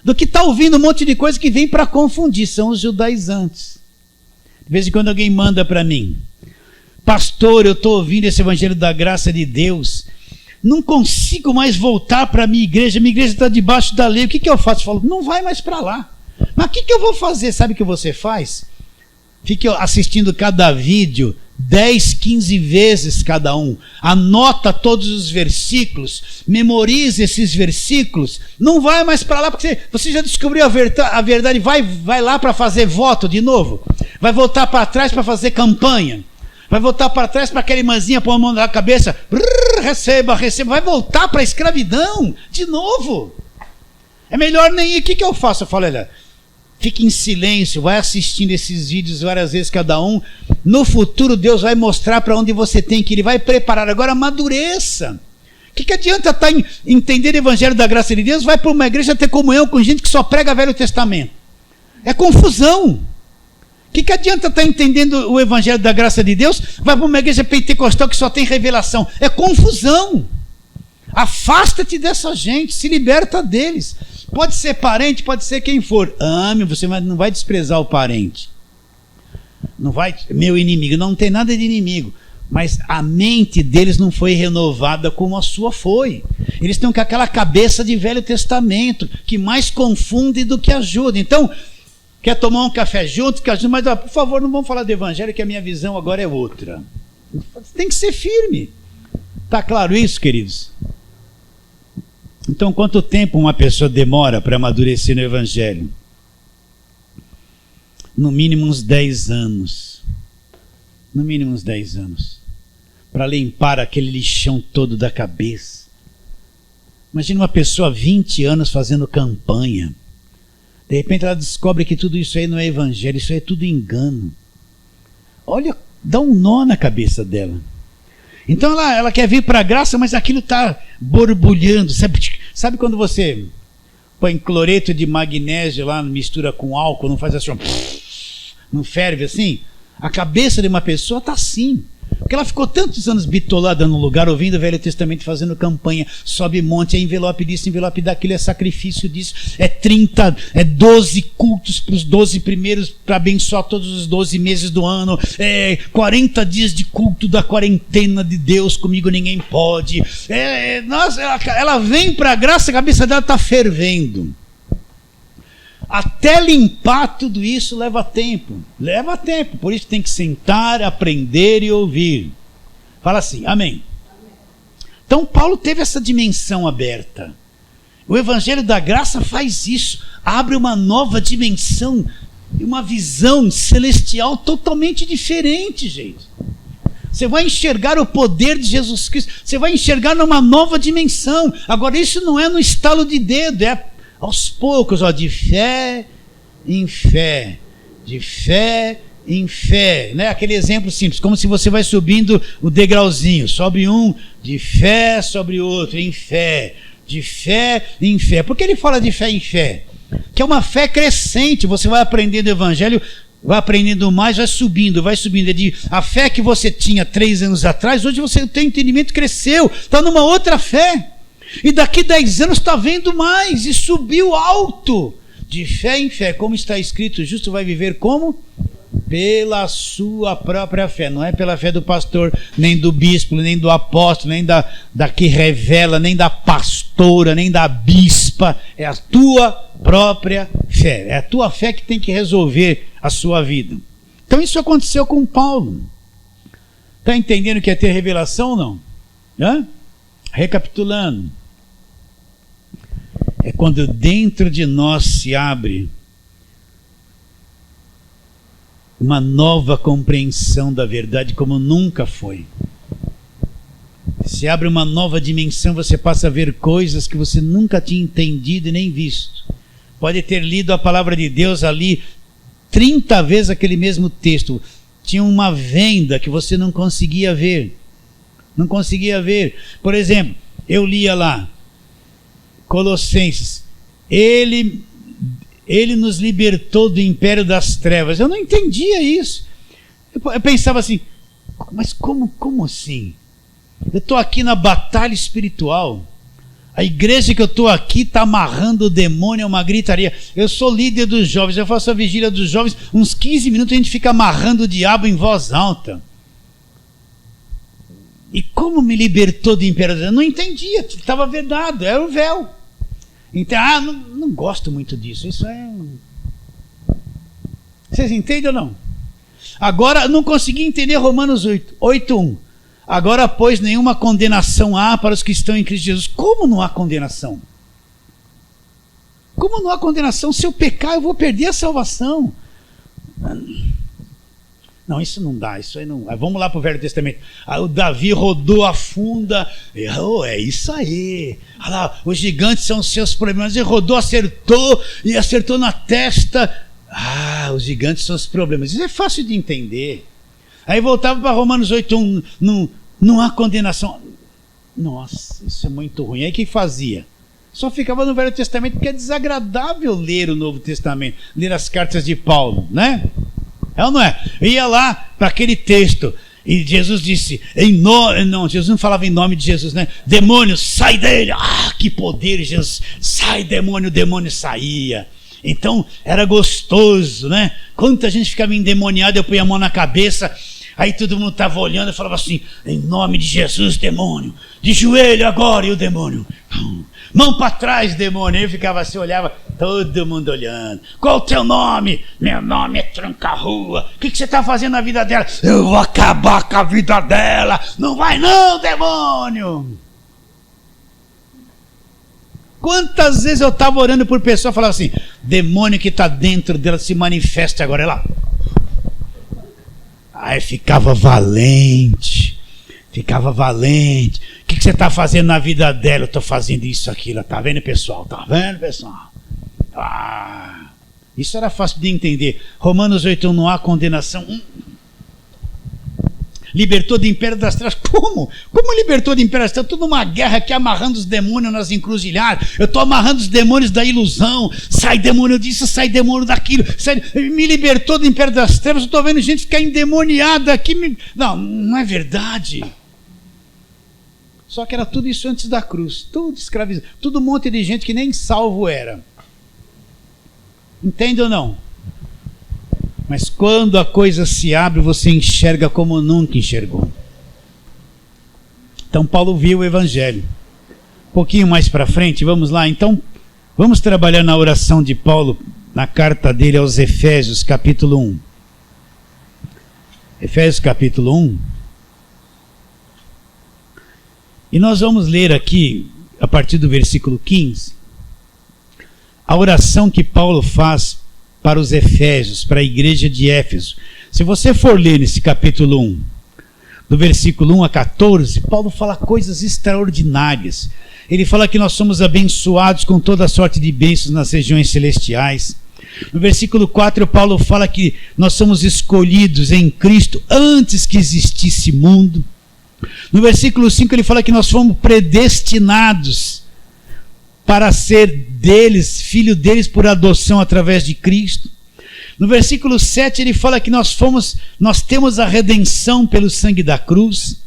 Speaker 1: do que estar ouvindo um monte de coisa que vem para confundir. São os judaizantes. De vez em quando alguém manda para mim: pastor, eu estou ouvindo esse Evangelho da Graça de Deus, não consigo mais voltar para a minha igreja está debaixo da lei, o que eu faço? Eu falo: não vai mais para lá. Mas o que eu vou fazer? Sabe o que você faz? Fique assistindo cada vídeo 10, 15 vezes cada um, anota todos os versículos, memorize esses versículos, não vai mais para lá, porque você já descobriu a verdade, vai lá para fazer voto de novo, vai voltar para trás para fazer campanha, vai voltar para trás para aquela irmãzinha pôr a mão na cabeça, receba, vai voltar para a escravidão de novo. É melhor nem ir. O que eu faço? Eu falo: olha, fique em silêncio, vai assistindo esses vídeos várias vezes cada um. No futuro Deus vai mostrar para onde você tem que ir, Ele vai preparar. Agora amadureça. O que adianta estar entendendo o Evangelho da Graça de Deus? Vai para uma igreja ter comunhão com gente que só prega Velho Testamento. É confusão. O que adianta estar entendendo o Evangelho da Graça de Deus? Vai para uma igreja pentecostal que só tem revelação. É confusão. Afasta-te dessa gente, se liberta deles. Pode ser parente, pode ser quem for. Ame, você não vai desprezar o parente. Não vai, meu inimigo, não tem nada de inimigo. Mas a mente deles não foi renovada como a sua foi. Eles estão com aquela cabeça de Velho Testamento, que mais confunde do que ajuda. Então, quer tomar um café junto, mas por favor, não vamos falar do Evangelho, que a minha visão agora é outra. Tem que ser firme. Está claro isso, queridos? Então, quanto tempo uma pessoa demora para amadurecer no Evangelho? No mínimo uns 10 anos. No mínimo uns 10 anos. Para limpar aquele lixão todo da cabeça. Imagina uma pessoa 20 anos fazendo campanha. De repente ela descobre que tudo isso aí não é Evangelho, isso aí é tudo engano. Olha, dá um nó na cabeça dela. Então ela quer vir para a graça, mas aquilo está borbulhando. Sabe quando você põe cloreto de magnésio lá, mistura com álcool, não faz assim, não ferve assim? A cabeça de uma pessoa está assim. Porque ela ficou tantos anos bitolada num lugar, ouvindo o Velho Testamento, fazendo campanha, sobe monte, é envelope disso, envelope daquilo, é sacrifício disso, é 12 cultos para os 12 primeiros, para abençoar todos os 12 meses do ano, 40 dias de culto da quarentena de Deus, comigo ninguém pode. Nossa, ela vem para a graça, a cabeça dela está fervendo. Até limpar tudo isso leva tempo. Leva tempo. Por isso tem que sentar, aprender e ouvir. Fala assim, amém. Então Paulo teve essa dimensão aberta. O Evangelho da Graça faz isso. Abre uma nova dimensão. Uma visão celestial totalmente diferente, gente. Você vai enxergar o poder de Jesus Cristo. Você vai enxergar numa nova dimensão. Agora isso não é no estalo de dedo. É aos poucos, de fé em fé, de fé em fé, né? Aquele exemplo simples, como se você vai subindo o degrauzinho, sobe um, de fé sobre o outro, em fé, de fé em fé. Por que ele fala de fé em fé? Que é uma fé crescente, você vai aprendendo o Evangelho, vai aprendendo mais, vai subindo, a fé que você tinha 3 anos atrás, hoje você tem entendimento, cresceu, está numa outra fé. E daqui 10 anos está vendo mais, e subiu alto, de fé em fé, como está escrito, o justo vai viver como? Pela sua própria fé, não é pela fé do pastor, nem do bispo, nem do apóstolo, nem da que revela, nem da pastora, nem da bispa, é a tua própria fé, é a tua fé que tem que resolver a sua vida. Então isso aconteceu com Paulo. Está entendendo o que é ter revelação ou não? Hã? Recapitulando. É quando dentro de nós se abre uma nova compreensão da verdade como nunca foi. Se abre uma nova dimensão, você passa a ver coisas que você nunca tinha entendido e nem visto. Pode ter lido a palavra de Deus ali 30 vezes aquele mesmo texto. Tinha uma venda que você não conseguia ver. Não conseguia ver. Por exemplo, eu lia lá, Colossenses. Ele nos libertou do império das trevas. Eu não entendia isso. Eu pensava assim, mas como assim? Eu estou aqui na batalha espiritual. A igreja que eu estou aqui está amarrando o demônio, é uma gritaria. Eu sou líder dos jovens, eu faço a vigília dos jovens. Uns 15 minutos a gente fica amarrando o diabo em voz alta. E como me libertou do império? Eu não entendia, estava vedado, era o véu. Então, não gosto muito disso. Isso é... Vocês entendem ou não? Agora, não consegui entender Romanos 8:1. Agora, pois, nenhuma condenação há para os que estão em Cristo Jesus. Como não há condenação? Como não há condenação? Se eu pecar, eu vou perder a salvação. Não, isso não dá. Isso aí não. Vamos lá para o Velho Testamento. O Davi rodou a funda. É isso aí. Olha lá, os gigantes são os seus problemas. Ele rodou, acertou na testa. Os gigantes são os problemas. Isso é fácil de entender. Aí voltava para Romanos 8:1, não há condenação. Nossa, isso é muito ruim. Aí o que fazia? Só ficava no Velho Testamento, porque é desagradável ler o Novo Testamento, ler as cartas de Paulo, né? É ou não é? Ia lá para aquele texto, e Jesus disse, Jesus não falava em nome de Jesus, né? Demônio, sai dele! Que poder, Jesus! Sai, demônio! O demônio saía. Então, era gostoso, né? Quanta gente ficava endemoniada, eu punha a mão na cabeça, aí todo mundo estava olhando e falava assim, em nome de Jesus, demônio, de joelho agora, e o demônio, mão para trás, demônio. Eu ficava assim, olhava, todo mundo olhando. Qual o teu nome? Meu nome é Tranca-Rua. O que você está fazendo na vida dela? Eu vou acabar com a vida dela. Não vai não, demônio. Quantas vezes eu estava orando por pessoa e falava assim, demônio que está dentro dela se manifesta agora. Ela... Aí ficava valente. O que você está fazendo na vida dela? Eu estou fazendo isso, aquilo. Tá vendo, pessoal? Isso era fácil de entender. Romanos 8:1, não há condenação. Libertou do império das trevas. Como libertou do império das trevas? Estou numa guerra aqui amarrando os demônios nas encruzilhadas. Eu estou amarrando os demônios da ilusão. Sai demônio disso, sai demônio daquilo. Me libertou do império das trevas. Eu estou vendo gente ficar endemoniada aqui. Não é verdade. Só que era tudo isso antes da cruz. Tudo escravizado. Tudo um monte de gente que nem salvo era. Entende ou não? Mas quando a coisa se abre, você enxerga como nunca enxergou. Então Paulo viu o evangelho. Um pouquinho mais para frente, vamos lá. Então, vamos trabalhar na oração de Paulo, na carta dele aos Efésios, capítulo 1. Efésios, capítulo 1. E nós vamos ler aqui, a partir do versículo 15, a oração que Paulo faz para os Efésios, para a igreja de Éfeso. Se você for ler nesse capítulo 1, do versículo 1 a 14, Paulo fala coisas extraordinárias. Ele fala que nós somos abençoados com toda sorte de bênçãos nas regiões celestiais. No versículo 4, Paulo fala que nós somos escolhidos em Cristo antes que existisse mundo. No versículo 5, ele fala que nós fomos predestinados para ser deles, filho deles por adoção através de Cristo. No versículo 7 ele fala que nós temos a redenção pelo sangue da cruz.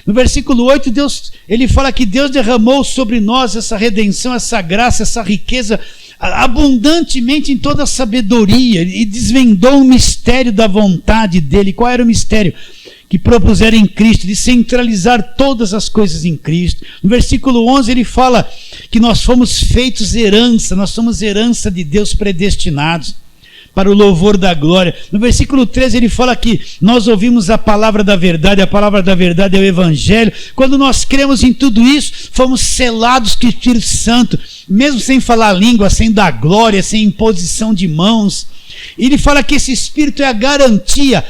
Speaker 1: No versículo 8 ele fala que Deus derramou sobre nós essa redenção, essa graça, essa riqueza abundantemente em toda a sabedoria e desvendou o mistério da vontade dele. Qual era o mistério? Que propuseram em Cristo, de centralizar todas as coisas em Cristo. No versículo 11 ele fala que nós fomos feitos herança, nós somos herança de Deus predestinados. para o louvor da glória. No versículo 13 ele fala que nós ouvimos a palavra da verdade é o Evangelho. Quando nós cremos em tudo isso, fomos selados com o Espírito Santo, mesmo sem falar língua, sem dar glória, sem imposição de mãos. Ele fala que esse Espírito é a garantia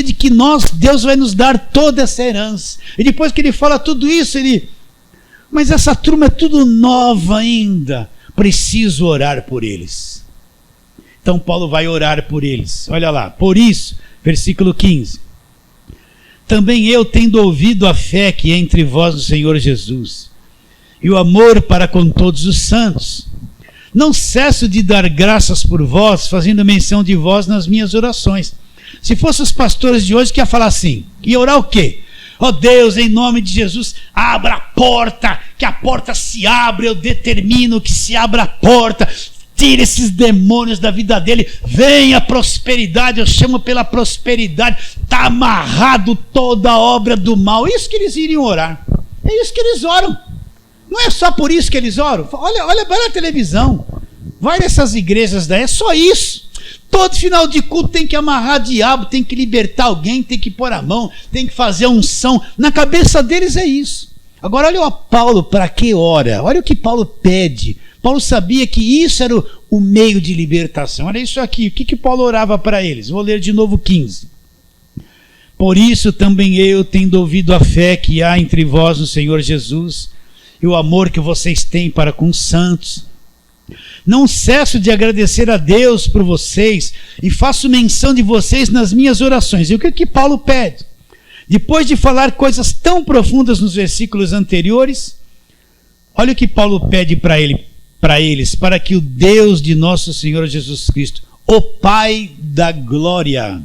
Speaker 1: de que Deus vai nos dar toda essa herança. E depois que ele fala tudo isso, mas essa turma é tudo nova ainda, preciso orar por eles. Então Paulo vai orar por eles. Olha lá, por isso, versículo 15. Também eu, tendo ouvido a fé que é entre vós no Senhor Jesus, e o amor para com todos os santos, não cesso de dar graças por vós, fazendo menção de vós nas minhas orações. Se fossem os pastores de hoje que ia falar assim, ia orar o quê? Ó Deus, em nome de Jesus, abra a porta, que a porta se abra, eu determino que se abra a porta, tira esses demônios da vida dele, venha a prosperidade, eu chamo pela prosperidade, está amarrado toda a obra do mal. Isso que eles iriam orar, é isso que eles oram. Não é só por isso que eles oram. Olha na televisão, vai nessas igrejas daí, é só isso. Todo final de culto tem que amarrar diabo, tem que libertar alguém, tem que pôr a mão, tem que fazer a unção. Na cabeça deles é isso. Agora olha o Paulo, para que ora? Olha o que Paulo pede. Paulo sabia que isso era o meio de libertação. Olha isso aqui, o que Paulo orava para eles? Vou ler de novo 15. Por isso também eu, tendo ouvido a fé que há entre vós no Senhor Jesus, e o amor que vocês têm para com os santos, não cesso de agradecer a Deus por vocês e faço menção de vocês nas minhas orações. E o que Paulo pede? Depois de falar coisas tão profundas nos versículos anteriores, olha o que Paulo pede para eles, para que o Deus de nosso Senhor Jesus Cristo, o Pai da glória,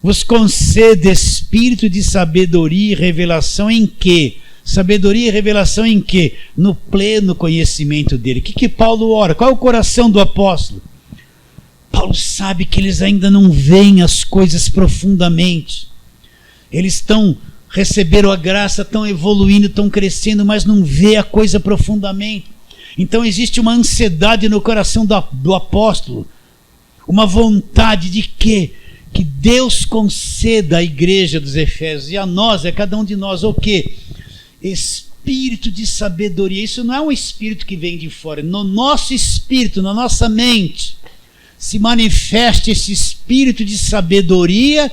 Speaker 1: vos conceda espírito de sabedoria e revelação em quê? Sabedoria e revelação em quê? No pleno conhecimento dele. O que Paulo ora? Qual é o coração do apóstolo? Paulo sabe que eles ainda não veem as coisas profundamente. Eles receberam a graça, estão evoluindo, estão crescendo, mas não vê a coisa profundamente. Então existe uma ansiedade no coração do apóstolo, uma vontade de quê? Que Deus conceda à igreja dos Efésios e a nós, a cada um de nós, o quê? Espírito de sabedoria. Isso não é um espírito que vem de fora. No nosso espírito, na nossa mente, se manifesta esse espírito de sabedoria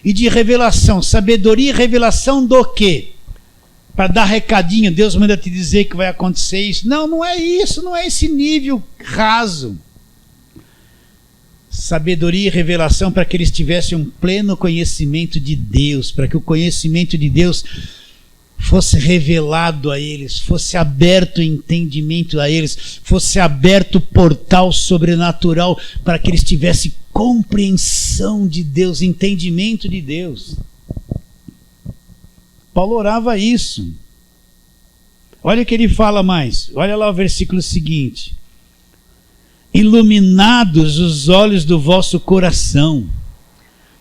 Speaker 1: e de revelação. Sabedoria e revelação do quê? Para dar recadinho, Deus manda te dizer que vai acontecer isso. Não é isso, não é esse nível raso. Sabedoria e revelação para que eles tivessem um pleno conhecimento de Deus, para que o conhecimento de Deus fosse revelado a eles, fosse aberto o entendimento a eles, fosse aberto o portal sobrenatural para que eles tivessem compreensão de Deus, entendimento de Deus. Paulo orava isso. Olha o que ele fala mais, olha lá o versículo seguinte: iluminados os olhos do vosso coração,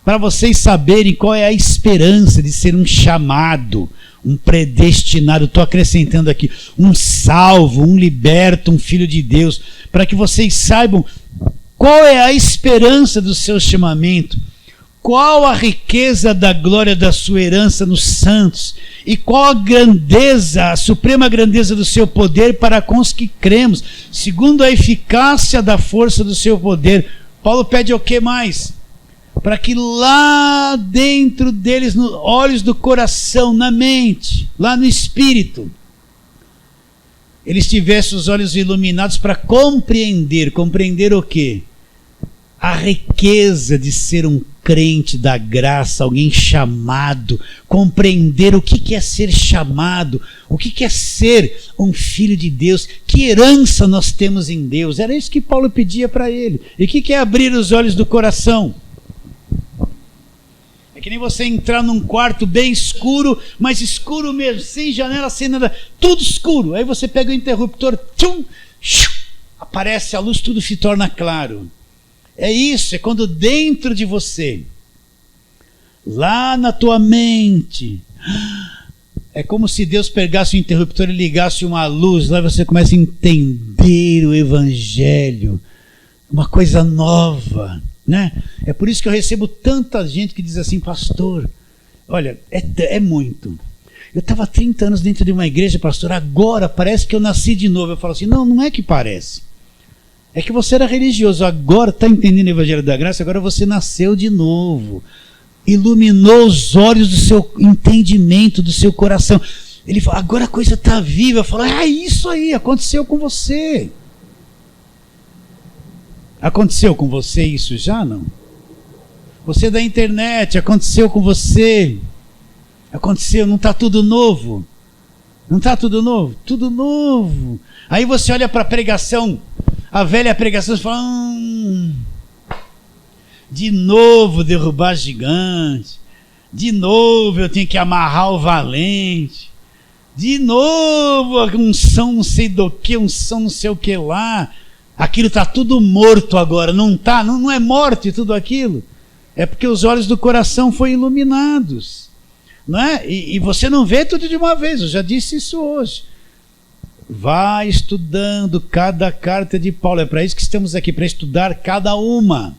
Speaker 1: para vocês saberem qual é a esperança de ser um chamado, um predestinado, estou acrescentando aqui, um salvo, um liberto, um filho de Deus, para que vocês saibam qual é a esperança do seu chamamento, qual a riqueza da glória da sua herança nos santos, e qual a grandeza, a suprema grandeza do seu poder para com os que cremos, segundo a eficácia da força do seu poder. Paulo pede o que mais? Para que lá dentro deles, nos olhos do coração, na mente, lá no espírito, eles tivessem os olhos iluminados para compreender o quê? A riqueza de ser um crente da graça, alguém chamado, compreender o que é ser chamado, o que é ser um filho de Deus, que herança nós temos em Deus. Era isso que Paulo pedia para ele. E o que é abrir os olhos do coração? É que nem você entrar num quarto bem escuro, mas escuro mesmo, sem janela, sem nada, tudo escuro. Aí você pega o interruptor, tchum, aparece a luz, tudo se torna claro. É isso, é quando dentro de você, lá na tua mente, é como se Deus pegasse o interruptor e ligasse uma luz, lá você começa a entender o Evangelho. uma coisa nova, né? É por isso que eu recebo tanta gente que diz assim: pastor, olha, é muito. Eu estava 30 anos dentro de uma igreja, pastor, agora parece que eu nasci de novo. Eu falo assim: não é que parece. É que você era religioso, agora está entendendo o Evangelho da Graça, agora você nasceu de novo. Iluminou os olhos do seu entendimento, do seu coração. Ele fala: agora a coisa está viva. Eu falo: isso aí, aconteceu com você. Aconteceu com você isso já, não? Você da internet, aconteceu com você? Aconteceu, não está tudo novo? Não está tudo novo? Tudo novo. Aí você olha para a pregação, a velha pregação, e fala: de novo derrubar gigante, de novo eu tenho que amarrar o valente, de novo unção não sei do que, unção não sei o que lá. Aquilo está tudo morto agora, não está? Não é morte tudo aquilo? É porque os olhos do coração foram iluminados, não é? E você não vê tudo de uma vez, eu já disse isso hoje. Vai estudando cada carta de Paulo, é para isso que estamos aqui, para estudar cada uma,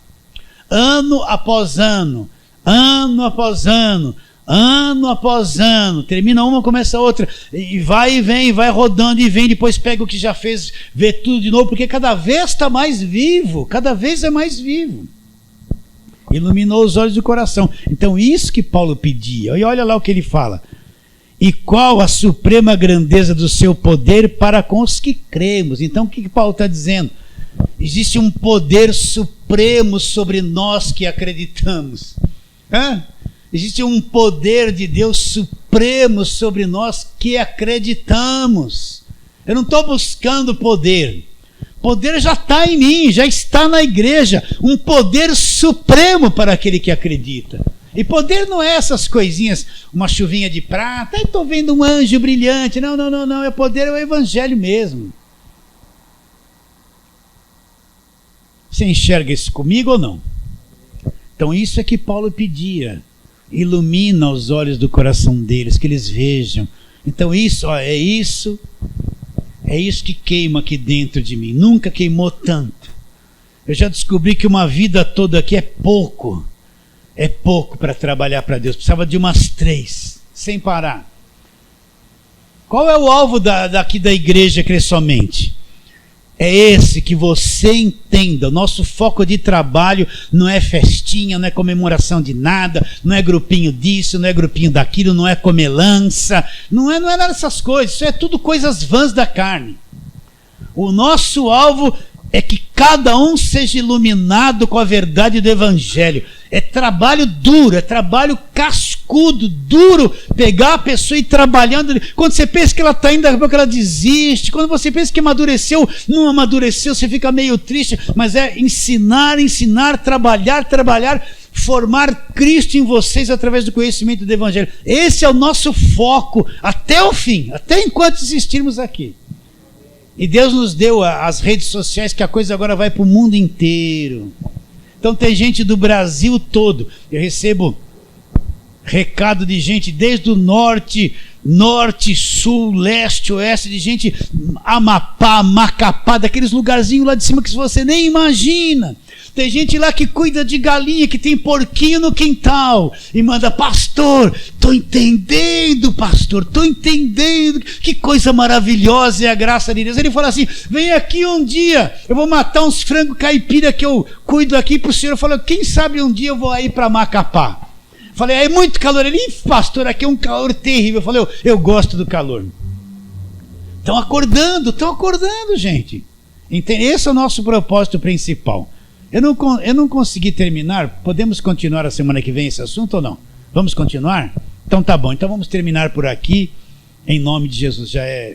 Speaker 1: ano após ano, ano após ano, ano após ano, termina uma, começa outra, e vai e vem, vai rodando e vem, depois pega o que já fez, vê tudo de novo, porque cada vez está mais vivo, cada vez é mais vivo. Iluminou os olhos do coração. Então isso que Paulo pedia, e olha lá o que ele fala: e qual a suprema grandeza do seu poder para com os que cremos. Então o que Paulo está dizendo? Existe um poder supremo sobre nós que acreditamos. Existe um poder de Deus supremo sobre nós que acreditamos. Eu não estou buscando poder. Poder já está em mim, já está na igreja. Um poder supremo para aquele que acredita. E poder não é essas coisinhas, uma chuvinha de prata, estou vendo um anjo brilhante. Não. É poder, é o evangelho mesmo. Você enxerga isso comigo ou não? Então isso é que Paulo pedia. Ilumina os olhos do coração deles, que eles vejam. Então isso, é isso que queima aqui dentro de mim. Nunca queimou tanto. Eu já descobri que uma vida toda aqui é pouco para trabalhar para Deus. Precisava de umas 3, sem parar. Qual é o alvo daqui da igreja Crer Somente? É esse, que você entenda. O nosso foco de trabalho não é festinha, não é comemoração de nada, não é grupinho disso, não é grupinho daquilo, não é comelança, não é nada dessas coisas. Isso é tudo coisas vãs da carne. O nosso alvo é que cada um seja iluminado com a verdade do evangelho. É trabalho duro, é trabalho cascudo, duro, pegar a pessoa e ir trabalhando. Quando você pensa que ela está indo, daqui a pouco ela desiste. Quando você pensa que amadureceu, não amadureceu, você fica meio triste. Mas é ensinar, trabalhar, formar Cristo em vocês através do conhecimento do evangelho. Esse é o nosso foco até o fim, até enquanto existirmos aqui. E Deus nos deu as redes sociais, que a coisa agora vai para o mundo inteiro. Então tem gente do Brasil todo. Eu recebo recado de gente desde o norte, sul, leste, oeste, de gente Amapá, Macapá, daqueles lugarzinhos lá de cima que você nem imagina. Tem gente lá que cuida de galinha, que tem porquinho no quintal, e manda: pastor, estou entendendo, que coisa maravilhosa é a graça de Deus. Ele fala assim: vem aqui um dia, eu vou matar uns frango caipira que eu cuido aqui para o senhor. Eu falo: quem sabe um dia eu vou aí para Macapá. Falei: é muito calor. Ele: pastor, aqui é um calor terrível. Eu falei: eu gosto do calor. Estão acordando, gente. Entende? Esse é o nosso propósito principal. Eu não consegui terminar. Podemos continuar a semana que vem esse assunto ou não? Vamos continuar? Então tá bom. Então vamos terminar por aqui. Em nome de Jesus. Já é